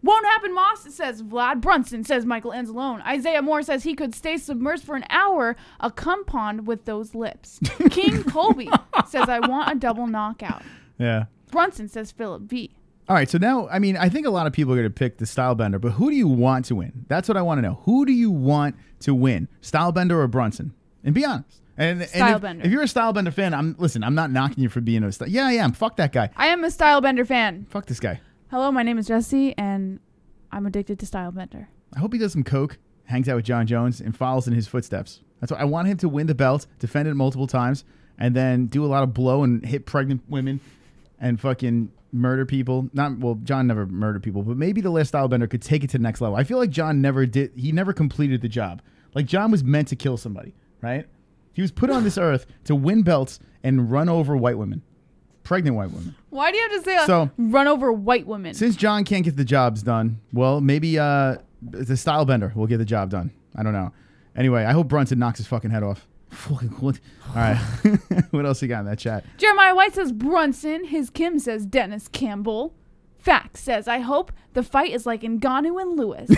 Won't happen, Moss, says Vlad. Brunson, says Michael Anzalone. Isaiah Moore says he could stay submersed for an hour, a cum pond with those lips. King Colby says, I want a double knockout. Yeah. Brunson says Philip V. All right, so now, I mean, I think a lot of people are going to pick the Stylebender, but who do you want to win? That's what I want to know. Who do you want to win, Stylebender or Brunson? And be honest. And if you're a Stylebender fan, I'm not knocking you for being a Stylebender. Yeah, I am. Fuck that guy. I am a Stylebender fan. Fuck this guy. Hello, my name is Jessie, and I'm addicted to Stylebender. I hope he does some coke, hangs out with John Jones, and follows in his footsteps. That's what I want him to win the belt, defend it multiple times, and then do a lot of blow and hit pregnant women and fucking murder people. John never murdered people, but maybe the last Stylebender could take it to the next level. I feel like John never did. He never completed the job. Like John was meant to kill somebody, right? He was put on this earth to win belts and run over white women. Pregnant white women. Why do you have to say run over white women? Since John can't get the jobs done, well, maybe the Stylebender will get the job done. I don't know. Anyway, I hope Brunson knocks his fucking head off. Fucking what? All right. What else you got in that chat? Jeremiah White says Brunson. His Kim says Dennis Campbell. Fact says, I hope the fight is like Ngannou and Lewis.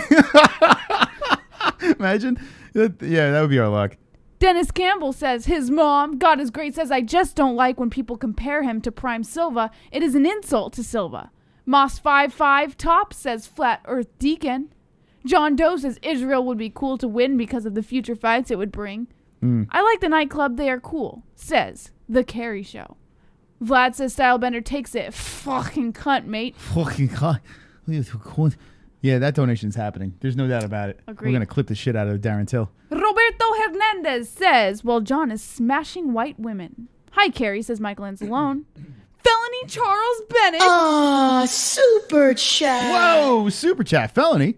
Imagine. Yeah, that would be our luck. Dennis Campbell says his mom, God is great, says, I just don't like when people compare him to Prime Silva. It is an insult to Silva. Moss55 Top says Flat Earth Deacon. John Doe says Israel would be cool to win because of the future fights it would bring. I like the nightclub. They are cool, says The Carey Show. Vlad says Stylebender takes it. Fucking cunt, mate. Fucking cunt. Yeah, that donation's happening. There's no doubt about it. Agreed. We're going to clip the shit out of Darren Till. Roberto Hernandez says, well, John is smashing white women. Hi, Carrie, says Michael Anzalone. Felony Charles Bennett. Super chat. Whoa, super chat. Felony.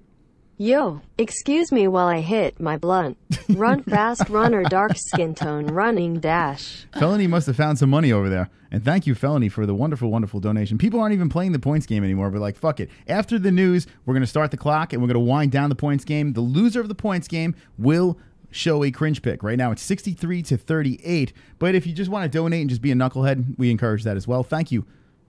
Yo, excuse me while I hit my blunt. Run fast, runner, dark skin tone, running dash. Felony must have found some money over there. And thank you, Felony, for the wonderful, wonderful donation. People aren't even playing the points game anymore, but like, fuck it. After the news, we're going to start the clock and we're going to wind down the points game. The loser of the points game will show a cringe pick. Right now, it's 63-38. But if you just want to donate and just be a knucklehead, we encourage that as well. Thank you,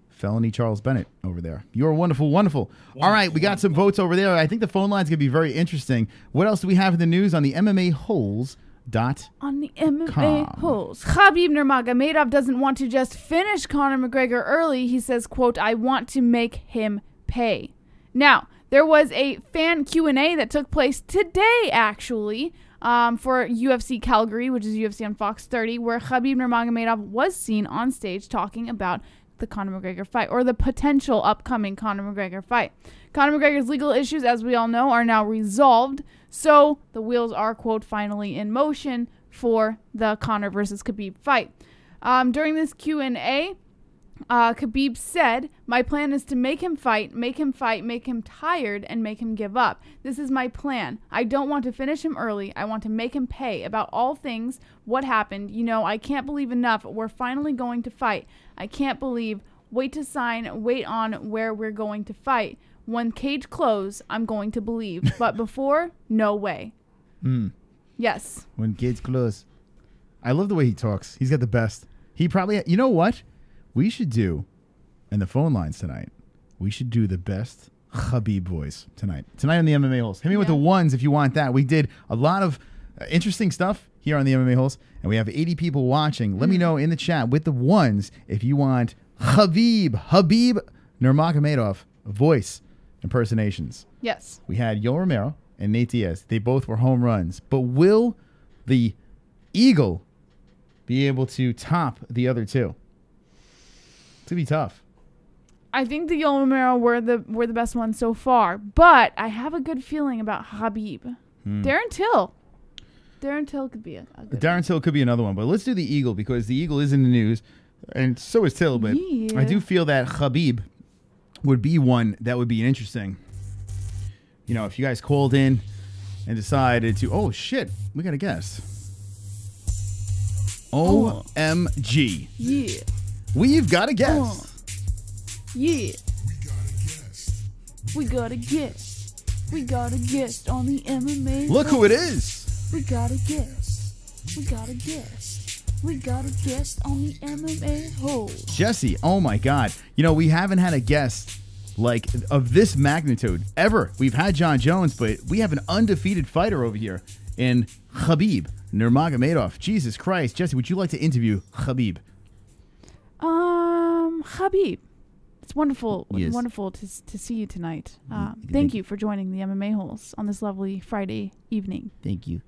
Felony Charles Bennett over there. You're wonderful, wonderful. All right, we got some votes over there. I think the phone line's going to be very interesting. What else do we have in the news on the MMA-Holes? On the MMA-Holes, Khabib Nurmagomedov doesn't want to just finish Conor McGregor early. He says, quote, I want to make him pay. Now, there was a fan Q&A that took place today, actually, for UFC Calgary, which is UFC on Fox 30, where Khabib Nurmagomedov was seen on stage talking about the Conor McGregor fight, or the potential upcoming Conor McGregor fight. Conor McGregor's legal issues, as we all know, are now resolved, so the wheels are, quote, finally in motion for the Conor versus Khabib fight. During this Q&A, Khabib said, my plan is to make him fight, make him tired, and make him give up. This is my plan. I don't want to finish him early. I want to make him pay. About all things, what happened. You know, I can't believe enough. We're finally going to fight. I can't believe. Wait to sign. Wait on where we're going to fight. When cage close, I'm going to believe. But before, no way. Yes. When cage close. I love the way he talks. He's got the best. He probably, you know what? We should do, in the phone lines tonight, we should do the best Khabib voice tonight. Tonight on the MMA-Holes. Hit me with the ones if you want that. We did a lot of interesting stuff here on the MMA-Holes, and we have 80 people watching. Let me know in the chat with the ones if you want Khabib Nurmagomedov voice impersonations. Yes. We had Yoel Romero and Nate Diaz. They both were home runs. But will the Eagle be able to top the other two? It's going to be tough. I think the Yoel Romero were the best ones so far, but I have a good feeling about Khabib. Darren Till. Darren Till could be a good Darren Till could be another one, but let's do the Eagle because the Eagle is in the news, and so is Till, but I do feel that Khabib would be one that would be interesting. You know, if you guys called in and decided to, oh shit, we got a guest. OMG. Yeah. We've got a guest. Yeah. We got a guest. We got a guest on the MMA. Look who it is. We got a guest. We got a guest. We got a guest on the MMA-Holes. Jessie, oh my God. You know, we haven't had a guest like of this magnitude ever. We've had John Jones, but we have an undefeated fighter over here in Khabib Nurmagomedov. Jesus Christ. Jessie, would you like to interview Khabib? Khabib. It's wonderful. Yes. It's wonderful to see you tonight. Thank you for joining the MMA-Holes on this lovely Friday evening. Thank you.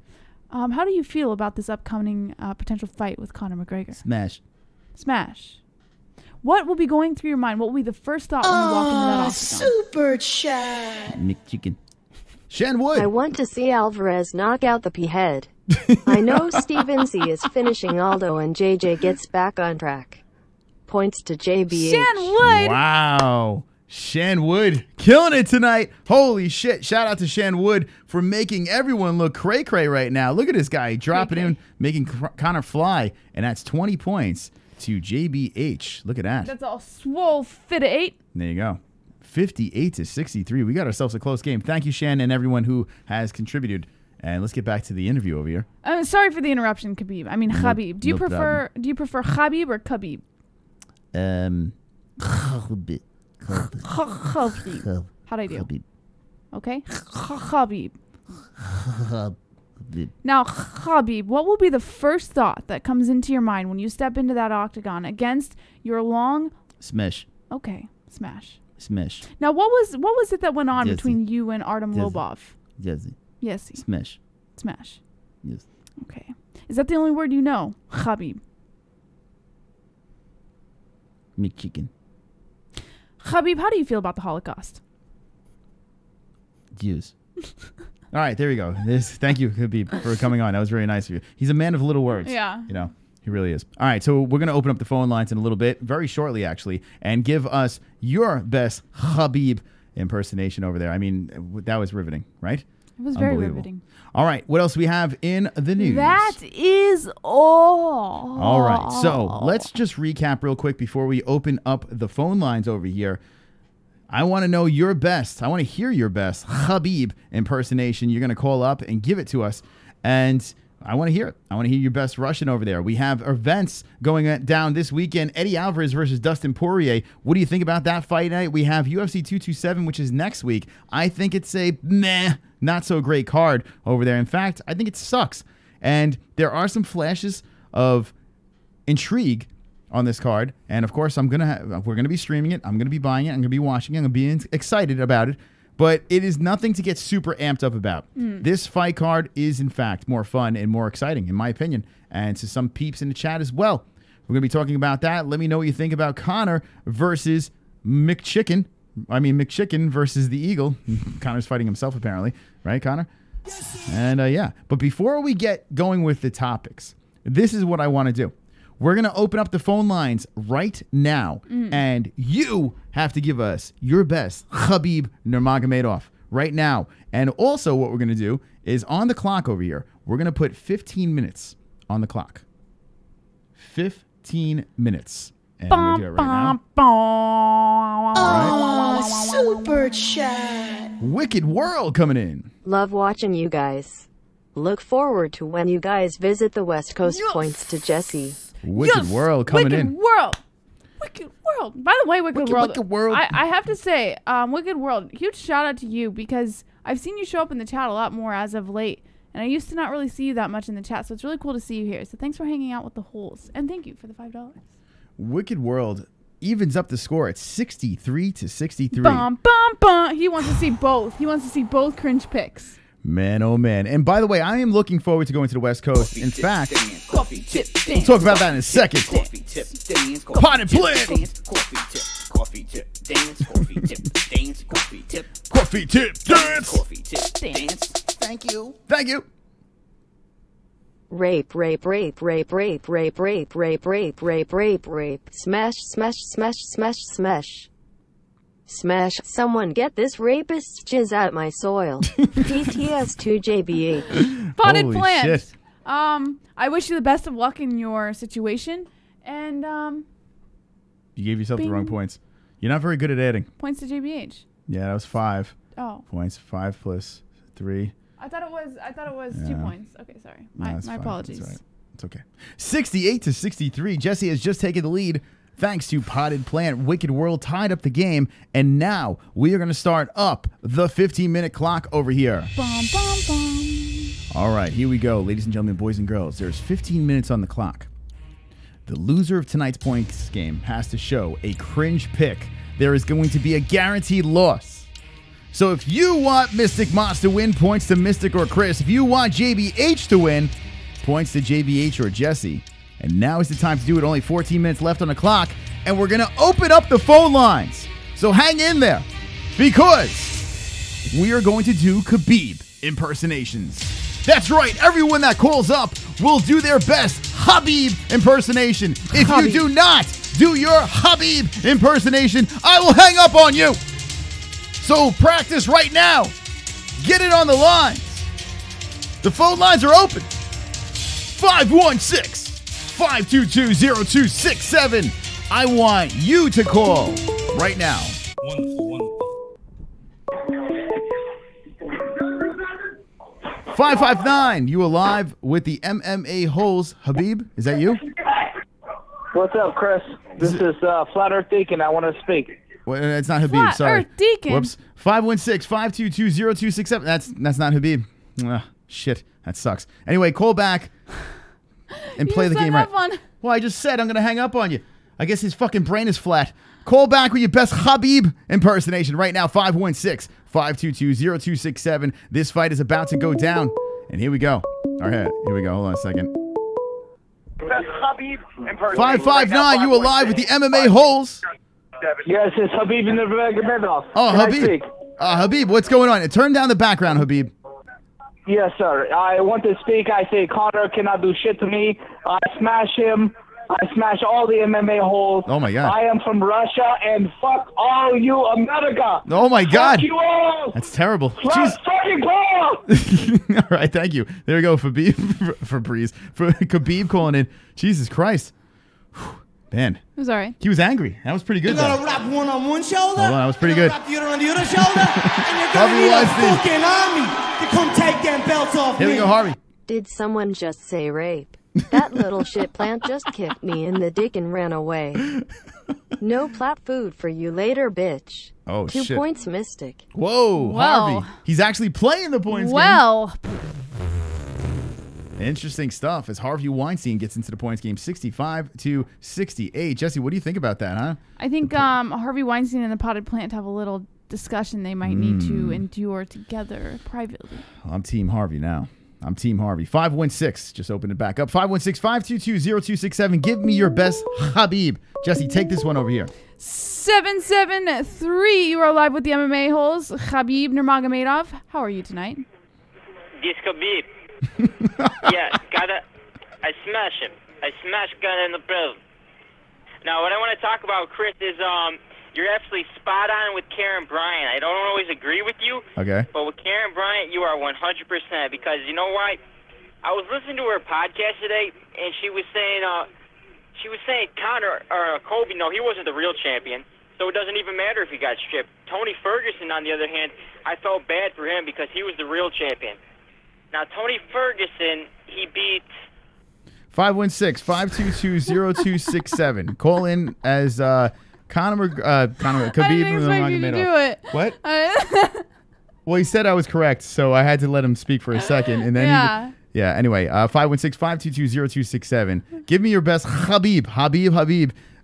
How do you feel about this upcoming potential fight with Conor McGregor? Smash. Smash. What will be going through your mind? What will be the first thought when you walk into that octagon? Super chat. McChicken. Shan Wood. I want to see Alvarez knock out the P-head. I know Steven C is finishing Aldo and JJ gets back on track. Points to JBH. Shan Wood. Wow. Shan Wood killing it tonight. Holy shit. Shout out to Shan Wood for making everyone look cray-cray right now. Look at this guy dropping in, making Conor fly. And that's 20 points to JBH. Look at that. That's all swole fit at 8. There you go. 58-63. We got ourselves a close game. Thank you, Shan, and everyone who has contributed. And let's get back to the interview over here. Sorry for the interruption, Khabib. I mean, Khabib. Do you prefer Khabib or Khabib? Khabib. Khabib. How'd I do? Khabib. Okay. Khabib. Now, Khabib, what will be the first thought that comes into your mind when you step into that octagon against your long... Smash. Okay. Smash. Smash. Now, what was it that went on between you and Artem Lobov? Jessie. Yes. Smash. Smash. Yes. Okay. Is that the only word you know? Khabib. McChicken. Khabib, how do you feel about the Holocaust? Jews. All right, there we go. Thank you, Khabib, for coming on. That was very nice of you. He's a man of little words. Yeah. You know, he really is. All right, so we're going to open up the phone lines in a little bit, very shortly, actually, and give us your best Khabib impersonation over there. I mean, that was riveting, right? It was very riveting. All right, what else do we have in the news? That is all. All right, so let's just recap real quick before we open up the phone lines over here. I want to know your best. I want to hear your best Khabib impersonation. You're going to call up and give it to us, and I want to hear it. I want to hear your best Russian over there. We have events going down this weekend. Eddie Alvarez versus Dustin Poirier. What do you think about that fight night? We have UFC 227, which is next week. I think it's a meh, not so great card over there. In fact, I think it sucks. And there are some flashes of intrigue on this card. And of course, we're gonna be streaming it. I'm gonna be buying it. I'm gonna be watching it. I'm gonna be excited about it. But it is nothing to get super amped up about. This fight card is, in fact, more fun and more exciting, in my opinion. And to some peeps in the chat as well. We're going to be talking about that. Let me know what you think about Conor versus McChicken. I mean, McChicken versus the Eagle. Conor's fighting himself, apparently. Right, Conor? And, yeah. But before we get going with the topics, this is what I want to do. We're going to open up the phone lines right now, and you have to give us your best Khabib Nurmagomedov right now. And also what we're going to do is on the clock over here, we're going to put 15 minutes on the clock. 15 minutes. And we're going to do it right now. Oh, super chat. Wicked World coming in. Love watching you guys. Look forward to when you guys visit the West Coast. Points to Jessie. Wicked World coming in. Wicked World. Wicked World. By the way, Wicked World. Wicked World. I have to say, Wicked World, huge shout out to you because I've seen you show up in the chat a lot more as of late. And I used to not really see you that much in the chat. So it's really cool to see you here. So thanks for hanging out with the Holes. And thank you for the $5. Wicked World evens up the score at 63-63. Bum, bum, bum. He wants to see both. He wants to see both cringe picks. Man, oh man. And by the way, I am looking forward to going to the West Coast. In fact, we'll talk about that in a second. Pot and plant. Coffee tip dance. Thank you. Thank you. Rape. Smash. Someone get this rapist's jizz out my soil. PTS to JBH. Potted Holy plant. shit. I wish you the best of luck in your situation. And You gave yourself the wrong points. You're not very good at adding. points to JBH. Yeah, that was 5 Oh. points. 5 plus 3. I thought it was Yeah. 2 points. Okay, sorry. No, that's My fine. apologies. That's all right. It's okay. 68-63. Jessie has just taken the lead thanks to Potted Plant. Wicked World tied up the game. And now we are going to start up the 15-minute clock over here. Bum, bum, bum. All right, here we go. Ladies and gentlemen, boys and girls, there's 15 minutes on the clock. The loser of tonight's points game has to show a cringe pick. There is going to be a guaranteed loss. So if you want Mystic Moss to win, points to Mystic or Chris. If you want JBH to win, points to JBH or Jessie. And now is the time to do it. Only 14 minutes left on the clock. And we're going to open up the phone lines. So hang in there. Because we are going to do Khabib impersonations. That's right. Everyone that calls up will do their best Khabib impersonation. If you do not do your Khabib impersonation, I will hang up on you. So practice right now. Get it on the lines. The phone lines are open. 516-522-0267. I want you to call right now. Wonderful, wonderful. 559. You alive with the MMA-Holes. Habib, is that you? What's up, Chris? This is Flat Earth Deacon. I want to speak. Well, it's not Habib. Flat Sorry. Earth Deacon. Whoops. 516-522-0267. That's not Habib. Shit. That sucks. Anyway, call back and play the game right. Well, I just said I'm going to hang up on you. I guess his fucking brain is flat. Call back with your best Khabib impersonation right now. 516-522-0267. This fight is about to go down. And here we go. All right, here we go. Hold on a second. Best Khabib impersonating. 559, you alive with the MMA-Holes. Yes, it's Habib Nurmagomedov. Oh, Can I Habib. speak? Habib, what's going on? Turn down the background, Habib. Yes, sir. I want to speak. I say Conor cannot do shit to me. I smash him. I smash all the MMA holes. Oh, my God. I am from Russia, and fuck all you, America. Oh, my God. Fuck you all. That's terrible. Fuck fucking Paul. All right, thank you. There we go, Khabib calling in. Jesus Christ. Whew. Man. It was all right. He was angry. That was pretty good. You're going to wrap one on one shoulder. Hold on, that was pretty good. Wrap the other on the other shoulder. And you're going to need a fucking army to come take them belts off Here me. we go, Harvey. Did someone just say rape? That little shit plant just kicked me in the dick and ran away. No plat food for you later, bitch. Oh, 2 shit. points, Mystic. Whoa, Well. Harvey. He's actually playing the points Well. game. Interesting stuff as Harvey Weinstein gets into the points game 65-68. Jesse, what do you think about that, huh? I think Harvey Weinstein and the potted plant have a little discussion they might need to endure together privately. I'm Team Harvey now. I'm Team Harvey. 516. Just open it back up. 516-522-0267. Give me your best Khabib. Jesse, take this one over here. 773. You are live with the MMA Holes. Khabib Nurmagomedov. How are you tonight? This Khabib. Yeah, I smash him. I smash gun in the building. Now, what I want to talk about, Chris, is you're absolutely spot on with Karen Bryant. I don't always agree with you. Okay. But with Karen Bryant, you are 100% because you know why? I was listening to her podcast today, and she was saying Conor or Kobe. No, he wasn't the real champion, so it doesn't even matter if he got stripped. Tony Ferguson, on the other hand, I felt bad for him because he was the real champion. Now, Tony Ferguson, he beat 516-522-0267. Call in as Conor Khabib. I didn't expect you to do it. What? Well, he said I was correct, so I had to let him speak for a second, and then anyway, 516-522-0267. Give me your best Habib.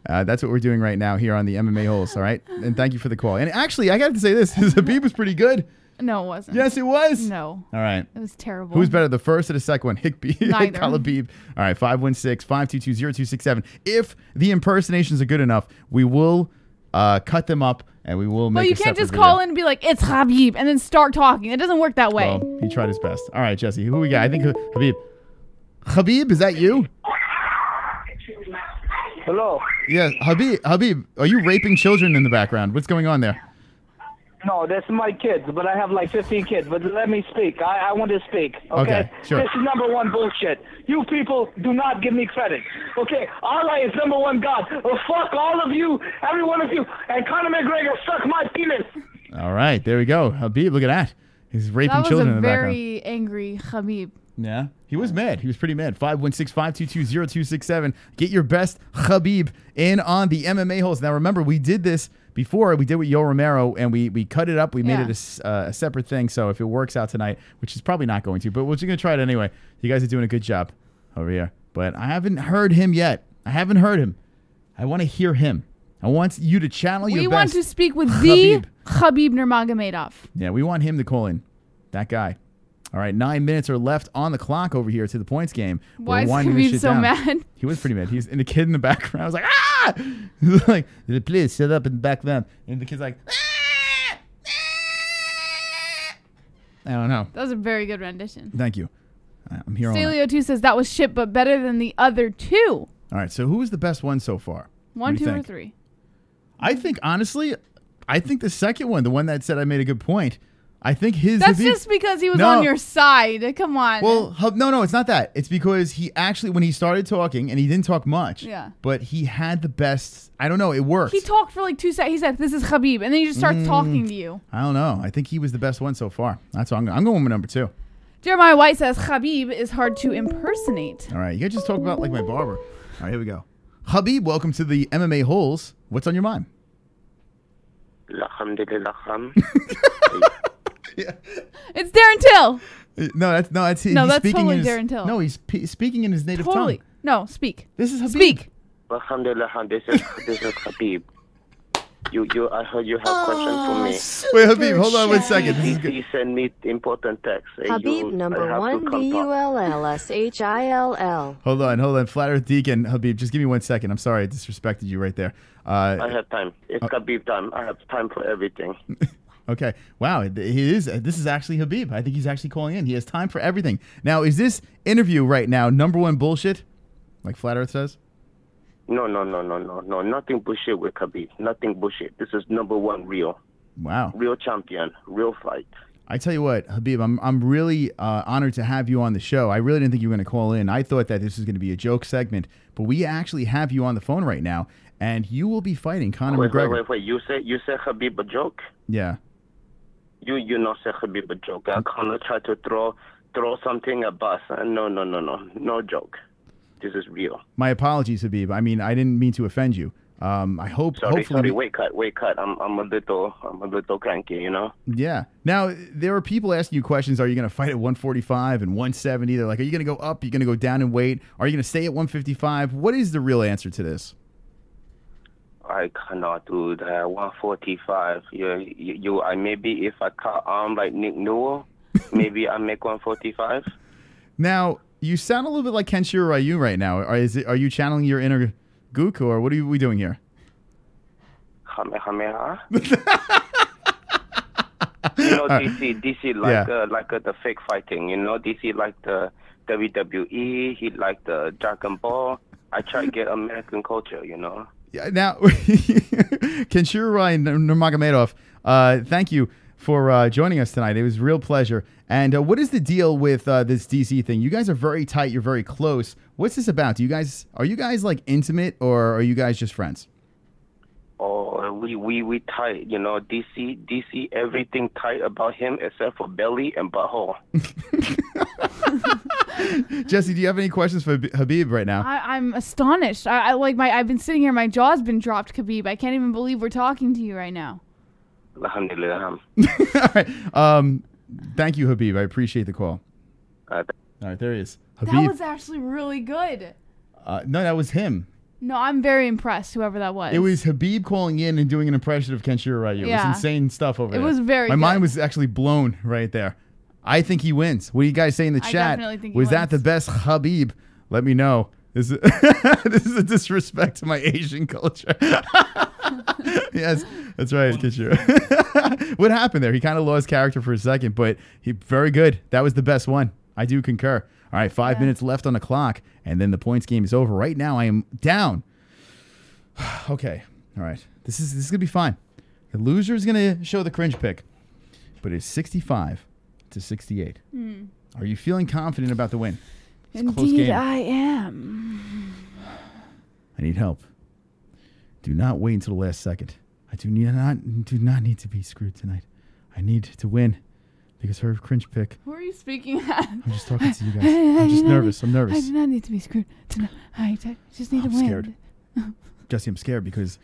That's what we're doing right now here on the MMA Holes, all right? And thank you for the call. And actually, I got to say this. Habib was pretty good. No, it wasn't. Yes, it was. No. All right. It was terrible. Who's better, the first or the second one? Higbee. Neither. Khabib. All right, 516-522-0267. If the impersonations are good enough, we will cut them up and we will make But you can't just call in and be like, it's Khabib, and then start talking. It doesn't work that way. Well, he tried his best. All right, Jesse, who we got? I think Khabib. Khabib, is that you? Hello. Yeah, Khabib, are you raping children in the background? What's going on there? No, that's my kids, but I have like 15 kids. But let me speak. I want to speak. Okay, sure. This is number one bullshit. You people do not give me credit. Okay, Allah is number one God. Well, fuck all of you, every one of you, and Conor McGregor suck my penis. All right, there we go. Khabib, look at that. He's raping children in the background. That was a very angry Khabib. Yeah, he was mad. He was pretty mad. 516-522-0267. Get your best Khabib in on the MMA Holes. Now, remember, we did this before. We did with Yo Romero, and we cut it up. We made it a separate thing. So if it works out tonight, which is probably not going to, but we're just going to try it anyway. You guys are doing a good job over here. But I haven't heard him yet. I haven't heard him. I want to hear him. I want you to channel your best. We want to speak with the Khabib Nurmagomedov. Yeah, we want him to call in. That guy. All right, 9 minutes are left on the clock over here to the points game. Why is Khabib so mad? He was pretty mad. He's and the kid in the background. I was like, ah! He was like, please sit up in the back of them. And the kid's like, ah! I don't know. That was a very good rendition. Thank you. I'm here on Stalio 2 says that was shit, but better than the other two. All right, so who was the best one so far? 1, 2, or 3? I think, honestly, the second one, the one that said I made a good point, I think his... That's just because he was on your side. Come on. Well, no, it's not that. It's because he actually, when he started talking, and he didn't talk much, but he had the best... I don't know, it worked. He talked for like 2 seconds. He said, this is Khabib, and then he just starts talking to you. I don't know. I think he was the best one so far. That's what I'm going with number 2. Jeremiah White says, Khabib is hard to impersonate. All right, you guys just talk about like my barber. All right, here we go. Khabib, welcome to the MMA Holes. What's on your mind? Yeah. It's Darren Till. No, that's he's that's speaking totally in his, Darren Till. No, he's speaking in his native No, speak. This is Khabib. Speak. This is Khabib. I heard you have questions for me. Wait, Habib, hold on 1 second. This is good. He sent me important text. Habib number 1 BULLSHILL. Hold on. Flat Earth Deacon, Habib, just give me 1 second. I'm sorry, I disrespected you right there. I have time. It's Habib time. I have time for everything. Okay. Wow. This is actually Habib. I think he's actually calling in. He has time for everything. Now, is this interview right now #1 bullshit, like Flat Earth says? No. Nothing bullshit with Habib. Nothing bullshit. This is #1 real. Wow. Real champion. Real fight. I tell you what, Habib, I'm really honored to have you on the show. I really didn't think you were going to call in. I thought that this was going to be a joke segment, but we actually have you on the phone right now, and you will be fighting Conor McGregor. Wait. You say Habib a joke? Yeah. You not say Habib a joke. Conor tried to throw something at us. No joke. This is real. My apologies, Habib. I mean, I didn't mean to offend you. I hope. Sorry. Wait, cut. I'm a little cranky, you know. Yeah. Now there are people asking you questions. Are you going to fight at 145 and 170? They're like, are you going to go up? Are you going to go down in weight? Are you going to stay at 155? What is the real answer to this? I cannot do that. 145. I maybe if I cut arm like Nick Newell, maybe I make 145. Now you sound a little bit like Kenshiro Ryu right now. Are you channeling your inner Gook, or what are we doing here? Kamehameha. You know, DC like the fake fighting. You know, DC like the WWE. He like the Dragon Ball. I try to get American culture. You know. Yeah. Now, Kenshiro Ryan Nurmagomedov, thank you for joining us tonight. It was a real pleasure. And what is the deal with this DC thing? You guys are very tight. You're very close. What's this about? Are you guys like intimate, or are you guys just friends? Oh, we tight. You know, DC, everything tight about him except for belly and butthole. Jessie, do you have any questions for Habib right now? I'm astonished. I've been sitting here. My jaw's been dropped, Habib. I can't even believe we're talking to you right now. Alhamdulillah. All right. Thank you, Habib. I appreciate the call. All right, there he is. Habib. That was actually really good. No, that was him. No, I'm very impressed, whoever that was. It was Habib calling in and doing an impression of Kenshiro Ryu. Yeah. It was insane stuff over there. It was very My good. mind was actually blown right there. I think he wins. What do you guys say in the chat? definitely think he was that wins. the best Habib? Let me know. This is a disrespect to my Asian culture. Yes, that's right, Kenshiro. What happened there? He kind of lost character for a second, but he very good. That was the best one. I do concur. All right, 5 minutes left on the clock, and then the points game is over. Right now, I am down. Okay, all right. This is gonna be fine. The loser is gonna show the cringe pick, but it's 65 to 68. Are you feeling confident about the win? It's a close Indeed, game. I am. I need help. Do not wait until the last second. I do not need to be screwed tonight. I need to win because her cringe pick. Who are you speaking at? I'm just talking to you guys. I'm just nervous. I'm nervous. I do not need to be screwed tonight. I just need to win. Scared. Jessie, I'm scared because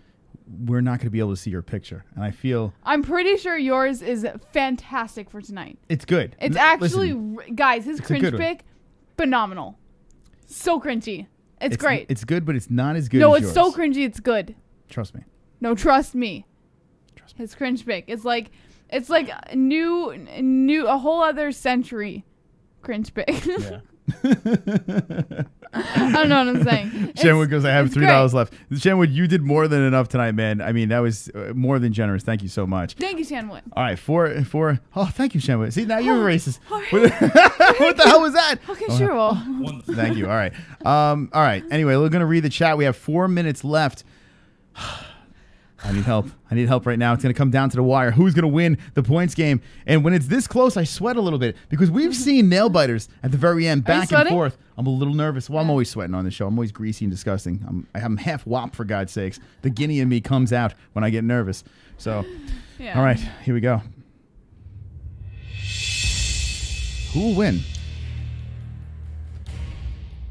we're not going to be able to see your picture, and I feel I'm pretty sure yours is fantastic for tonight. it's good. It's actually, guys, his it's a cringe good one. pick, phenomenal. So cringy. It's great. It's good, but it's not as good No, as it's yours. so cringy. It's good. Trust me. No, trust me. His cringe pick. It's like a a whole other century cringe pick. Yeah. I don't know what I'm saying. Shenwood goes, I have $3 great. left. Shenwood, you did more than enough tonight, man. I mean, that was more than generous. Thank you so much. Thank you, Shanwood. All right, four. Oh, thank you, Shenwood. See, now you're racist. What the hell was that? Okay, sure. Well. Thank you. All right. All right. Anyway, we're going to read the chat. We have 4 minutes left. I need help. I need help right now. It's going to come down to the wire. Who's going to win the points game? And when it's this close, I sweat a little bit because we've seen nail biters at the very end, back and forth. I'm a little nervous. Well, I'm always sweating on this show. I'm always greasy and disgusting. I'm half wop, for God's sakes. The guinea in me comes out when I get nervous. So, all right, here we go. Who will win?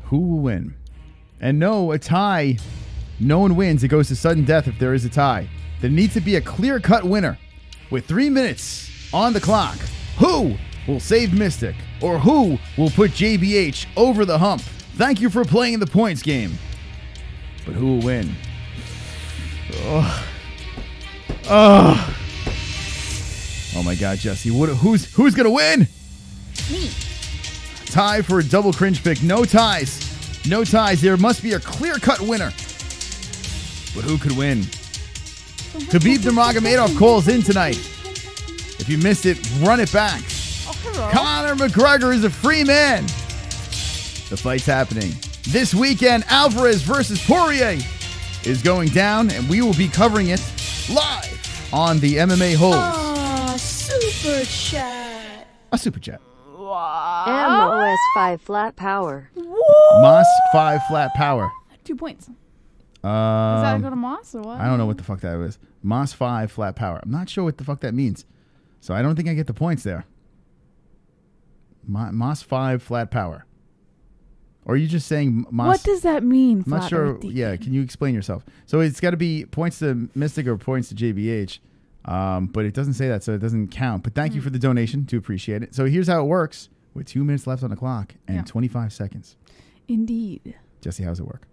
Who will win? And no, a tie. No one wins. It goes to sudden death if there is a tie. There needs to be a clear-cut winner. With 3 minutes on the clock, who will save Mystic? Or who will put JBH over the hump? Thank you for playing the points game. But who will win? Oh. Oh. Oh my God, Jessie. Who's gonna win? Me. Tie for a double cringe pick. No ties. No ties. There must be a clear-cut winner. But who could win? Khabib Nurmagomedov calls in tonight. If you missed it, run it back. Conor McGregor is a free man. The fight's happening. This weekend, Alvarez versus Poirier is going down, and we will be covering it live on the MMA-Holes. Oh, super chat. A super chat. MOS 5 flat power. Moss 5 flat power. 2 points. Does that go to Moss or what? I don't know what the fuck that was. Moss 5 flat power. I'm not sure what the fuck that means. So I don't think I get the points there. Moss 5 flat power. Or are you just saying Moss? What does that mean? I'm not sure. Yeah, can you explain yourself? So it's got to be points to Mystic or points to JBH. But it doesn't say that, so it doesn't count. But thank you for the donation. Do appreciate it. So here's how it works. With 2 minutes left on the clock and 25 seconds. Indeed. Jessie, how does it work?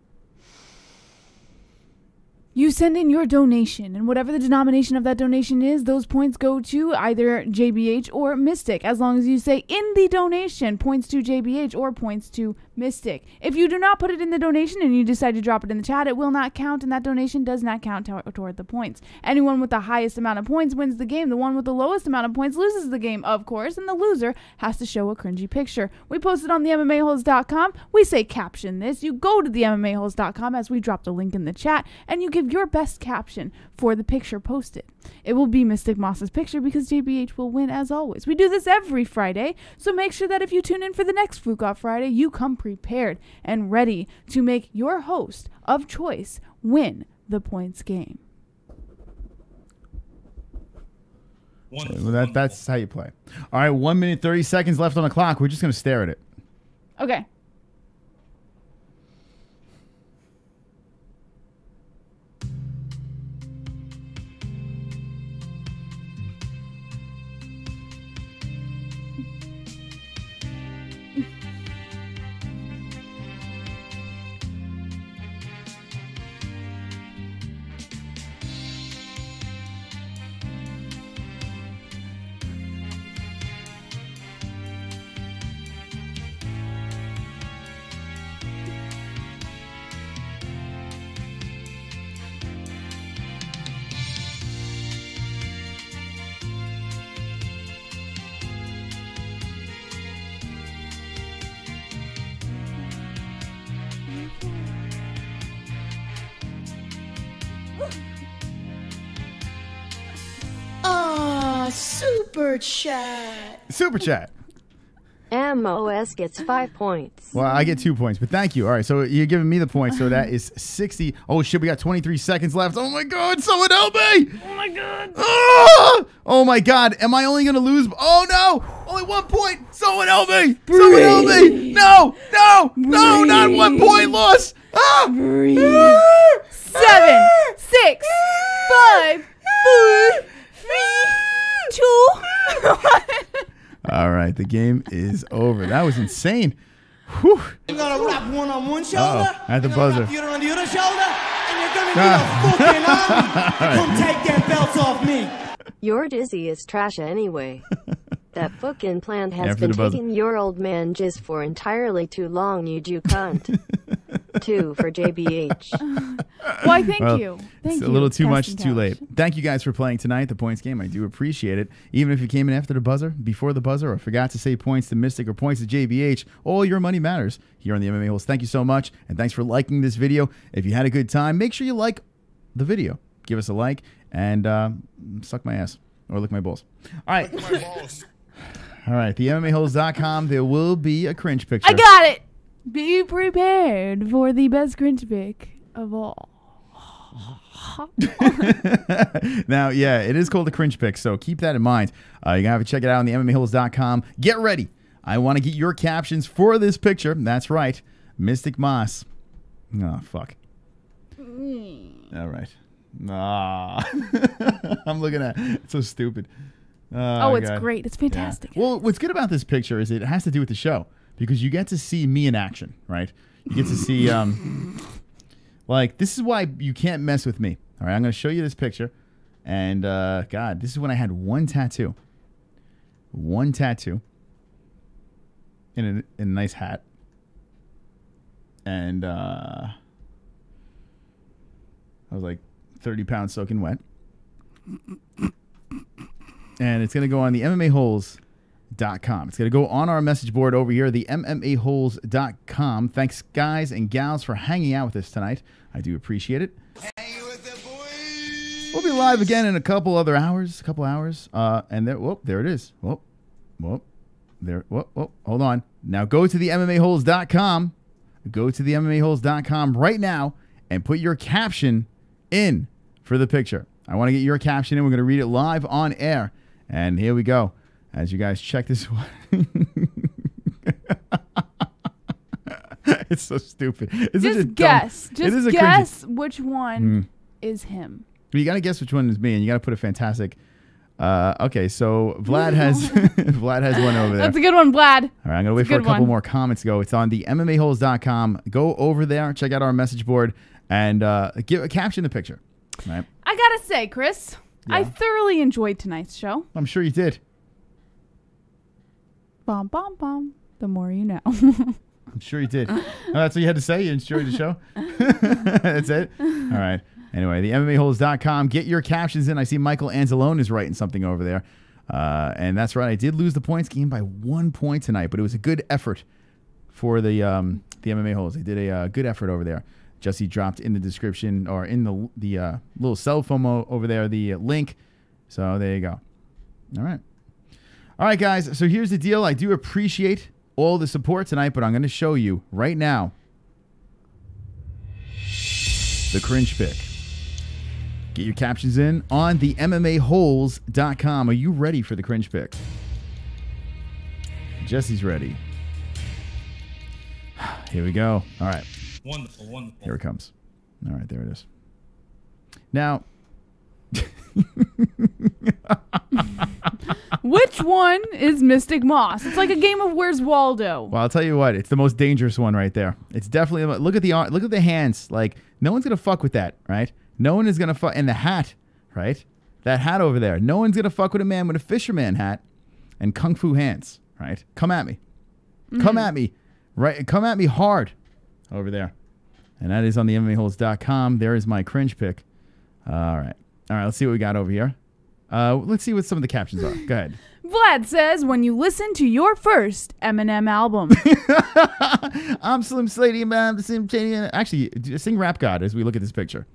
You send in your donation, and whatever the denomination of that donation is, those points go to either JBH or Mystic, as long as you say in the donation, points to JBH or points to Mystic. If you do not put it in the donation and you decide to drop it in the chat, it will not count, and that donation does not count toward the points. Anyone with the highest amount of points wins the game. The one with the lowest amount of points loses the game, of course, and the loser has to show a cringy picture. We post it on the MMAHoles.com. We say caption this. You go to the MMAHoles.com as we drop the link in the chat, and you give your best caption for the picture posted. It will be Mystic Moss's picture because JBH will win as always. We do this every Friday, so make sure that if you tune in for the next Fluke Off Friday, you come prepared and ready to make your host of choice win the points game. So that's how you play. All right, 1 minute, 30 seconds left on the clock. We're just going to stare at it. Okay. Super chat. Super chat. MOS gets 5 points. Well, I get 2 points, but thank you. All right, so you're giving me the points, so that is 60. Oh, shit, we got 23 seconds left. Oh, my God, someone help me. Oh, my God. Oh, my God. Am I only going to lose? Oh, no. Only 1 point. Someone help me. Someone help me. No, no, no, not 1 point loss. Ah. 7, 6, 5, 4, 3, 2, 1. All right, the game is over. That was insane. Whew. You're gonna wrap one on one shoulder, at the buzzer. you're on the other shoulder, and you're gonna need a fucking army to come take them belts off me. Your dizzy is trash anyway. That fucking plant has been taking your old man jizz for entirely too long, you Jew cunt. 2 for JBH. Why, thank you. Thank you. A little too much, too late. Thank you guys for playing tonight, the points game. I do appreciate it. Even if you came in after the buzzer, before the buzzer, or forgot to say points to Mystic or points to JBH, all your money matters here on the MMA Holes. Thank you so much, and thanks for liking this video. If you had a good time, make sure you like the video. Give us a like, and suck my ass, or lick my balls. All right. Lick my balls. All right, the MMAHoles.com, there will be a cringe picture. I got it. Be prepared for the best cringe pick of all. Now, yeah, it is called the cringe pick, so keep that in mind. You're going to have to check it out on the MMAHoles.com. Get ready. I want to get your captions for this picture. That's right. Mystic Moss. Oh, fuck. All right. I'm looking at it. It's so stupid. Oh, it's great. It's fantastic. Yeah. Well, what's good about this picture is it has to do with the show because you get to see me in action, right? You get to see, like, this is why you can't mess with me. All right, I'm going to show you this picture, And God, this is when I had one tattoo. One tattoo. In a nice hat. And I was like 30 pounds soaking wet. And it's going to go on the MMA-Holes.com. It's going to go on our message board over here, the MMA-Holes.com. Thanks, guys and gals, for hanging out with us tonight. I do appreciate it. We'll be live again in a couple hours. And there, whoop, there it is. Whoop, whoop, there, whoop, whoop. Hold on. Now go to the MMA-Holes.com. Go to the MMA-Holes.com right now and put your caption in for the picture. I want to get your caption in. We're going to read it live on air. And here we go. As you guys check this one. It's so stupid. Just guess. Just guess which one is him. You got to guess which one is me, and you got to put a fantastic. Okay, so Vlad has Vlad has one over there. That's a good one, Vlad. All right, I'm gonna wait for a couple more comments to go. It's on the MMA-Holes.com. Go over there, check out our message board, and caption the picture. All right. I gotta say, Chris, I thoroughly enjoyed tonight's show. I'm sure you did. Bom bom bom. The more you know. I'm sure you did. Oh, that's what you had to say? You enjoyed the show? That's it? All right. Anyway, the MMA-Holes.com. Get your captions in. I see Michael Anzalone is writing something over there. And that's right. I did lose the points game by 1 point tonight, but it was a good effort for the MMA-Holes. They did a good effort over there. Jessie dropped in the description or in the little cell phone over there, the link. So there you go. All right. All right, guys. So here's the deal. I do appreciate all the support tonight, but I'm going to show you right now the cringe pick. Get your captions in on the MMA-Holes.com. Are you ready for the cringe pick? Jessie's ready. Here we go. All right. Wonderful, wonderful. Here it comes. All right, there it is. Now, which one is Mystic Moss? It's like a game of Where's Waldo. Well, I'll tell you what. It's the most dangerous one right there. It's definitely look at the hands. Like no one's gonna fuck with that, right? No one is gonna fuck. And the hat, right? That hat over there. No one's gonna fuck with a man with a fisherman hat and kung fu hands, right? Come at me. Come at me. Right? Come at me hard over there. And that is on the MMA-Holes.com. There is my cringe pick. All right. All right, let's see what we got over here. Let's see what some of the captions are. Go ahead. Vlad says, when you listen to your first Eminem album. I'm Slim Shady, man. Actually, sing Rap God as we look at this picture.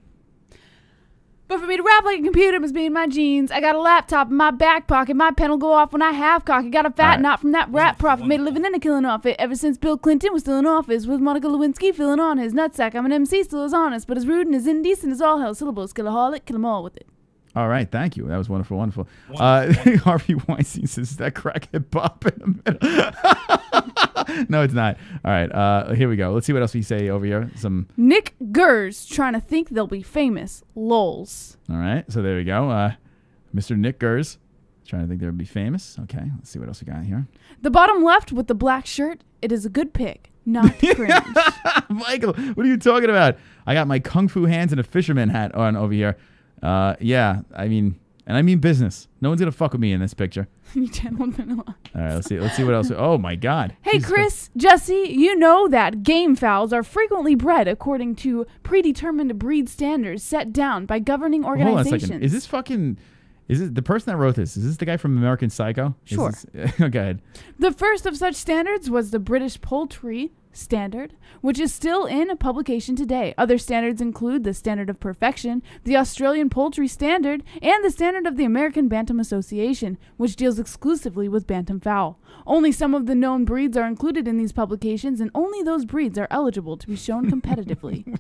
But for me to rap like a computer must be in my jeans. I got a laptop in my back pocket. My pen will go off when I have cock. I got a fat knot from that rap profit. Made a living and a killing off it. Ever since Bill Clinton was still in office. With Monica Lewinsky filling on his nutsack. I'm an MC, still as honest. But as rude and as indecent as all hell. Syllables, skillaholic, kill them all with it. All right, thank you. That was wonderful, wonderful. Harvey Weinstein says, is that crackhead pop in the middle? No, it's not. All right, here we go. Let's see what else we say over here. Some Nick Gers trying to think they'll be famous. Lols. All right, so there we go. Mr. Nick Gers trying to think they'll be famous. Okay, let's see what else we got here. The bottom left with the black shirt. It is a good pick, not cringe. Michael, what are you talking about? I got my kung fu hands and a fisherman hat on over here. Yeah, I mean business. No one's gonna fuck with me in this picture. You gentlemen. All right, let's see what else. Oh my God. Hey, Chris, Jessie, you know that game fowls are frequently bred according to predetermined breed standards set down by governing organizations. Hold on a second. Is it the person that wrote this? Is this the guy from American Psycho? Sure. Go ahead. The first of such standards was the British Poultry Standard, which is still in publication today. Other standards include the Standard of Perfection, the Australian Poultry Standard, and the Standard of the American Bantam Association, which deals exclusively with bantam fowl. Only some of the known breeds are included in these publications, and only those breeds are eligible to be shown competitively.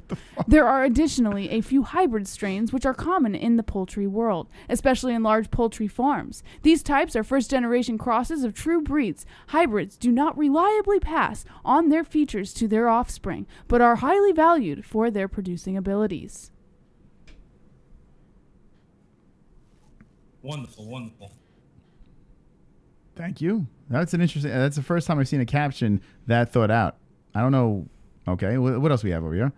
There are additionally a few hybrid strains which are common in the poultry world, especially in large poultry farms. These types are first-generation crosses of true breeds. Hybrids do not reliably pass on their features to their offspring, but are highly valued for their producing abilities. Wonderful, wonderful. Thank you. That's an interesting. That's the first time I've seen a caption that thought out. I don't know. Okay, what else we have over here?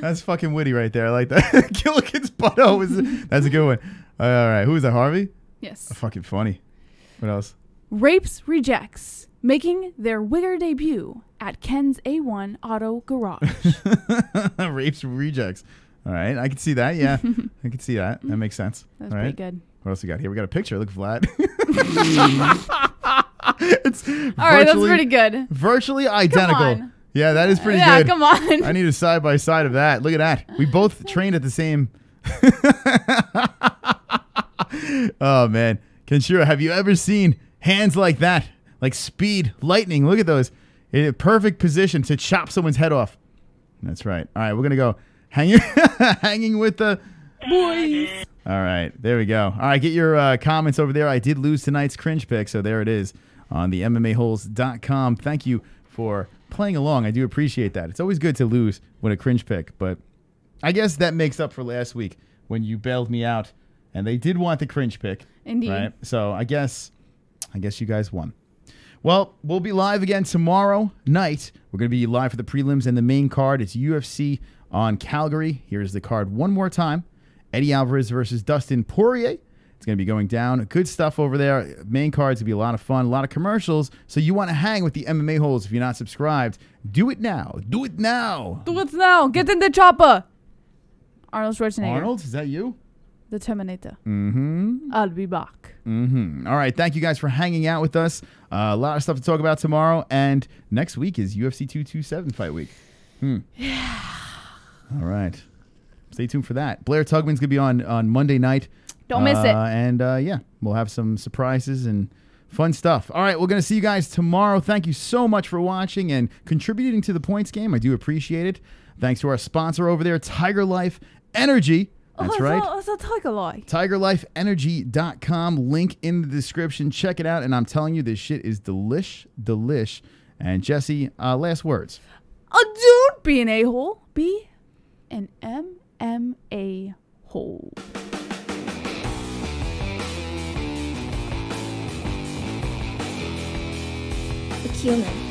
That's fucking witty right there. I like that. Gilligan's butthole. That's a good one. All right. Who is that, Harvey? Yes. Fucking funny. What else? Rapes Rejects making their wigger debut at Ken's A1 Auto Garage. Rapes Rejects. All right. I can see that. Yeah. I can see that. That makes sense. That's All pretty right. good. What else we got here? We got a picture. Look, Vlad. It's all right, that's pretty good. Virtually identical. Come on. Yeah, that is pretty Yeah, good. come on. I need a side by side of that. Look at that. We both trained at the same. Oh man, Kenshiro, have you ever seen hands like that? Like speed, lightning. Look at those. In a perfect position to chop someone's head off. That's right. All right, we're gonna go hanging with the boys. All right, there we go. All right, get your comments over there. I did lose tonight's cringe pick, so there it is on the MMAHoles.com. Thank you for playing along. I do appreciate that. It's always good to lose with a cringe pick, but I guess that makes up for last week when you bailed me out, and they did want the cringe pick. Indeed. Right? So I guess you guys won. Well, we'll be live again tomorrow night. We're going to be live for the prelims and the main card. It's UFC on Calgary. Here's the card one more time. Eddie Alvarez versus Dustin Poirier. It's going to be going down. Good stuff over there. Main card's going to be a lot of fun, a lot of commercials. So you want to hang with the MMA Holes if you're not subscribed. Do it now. Do it now. Do it now. Get in the chopper. Arnold Schwarzenegger. Arnold, is that you? The Terminator. Mm-hmm. I'll be back. Mm-hmm. All right. Thank you guys for hanging out with us. A lot of stuff to talk about tomorrow. And next week is UFC 227 fight week. Yeah. All right. Stay tuned for that. Blair Tugman's going to be on Monday night. Don't miss it. And yeah, we'll have some surprises and fun stuff. All right, we're going to see you guys tomorrow. Thank you so much for watching and contributing to the points game. I do appreciate it. Thanks to our sponsor over there, Tiger Life Energy. That's right. It's a Tiger Life. TigerLifeEnergy.com. Link in the description. Check it out. And I'm telling you, this shit is delish. And Jessie, last words. Don't be an a-hole. Be an MMA-Hole. The human.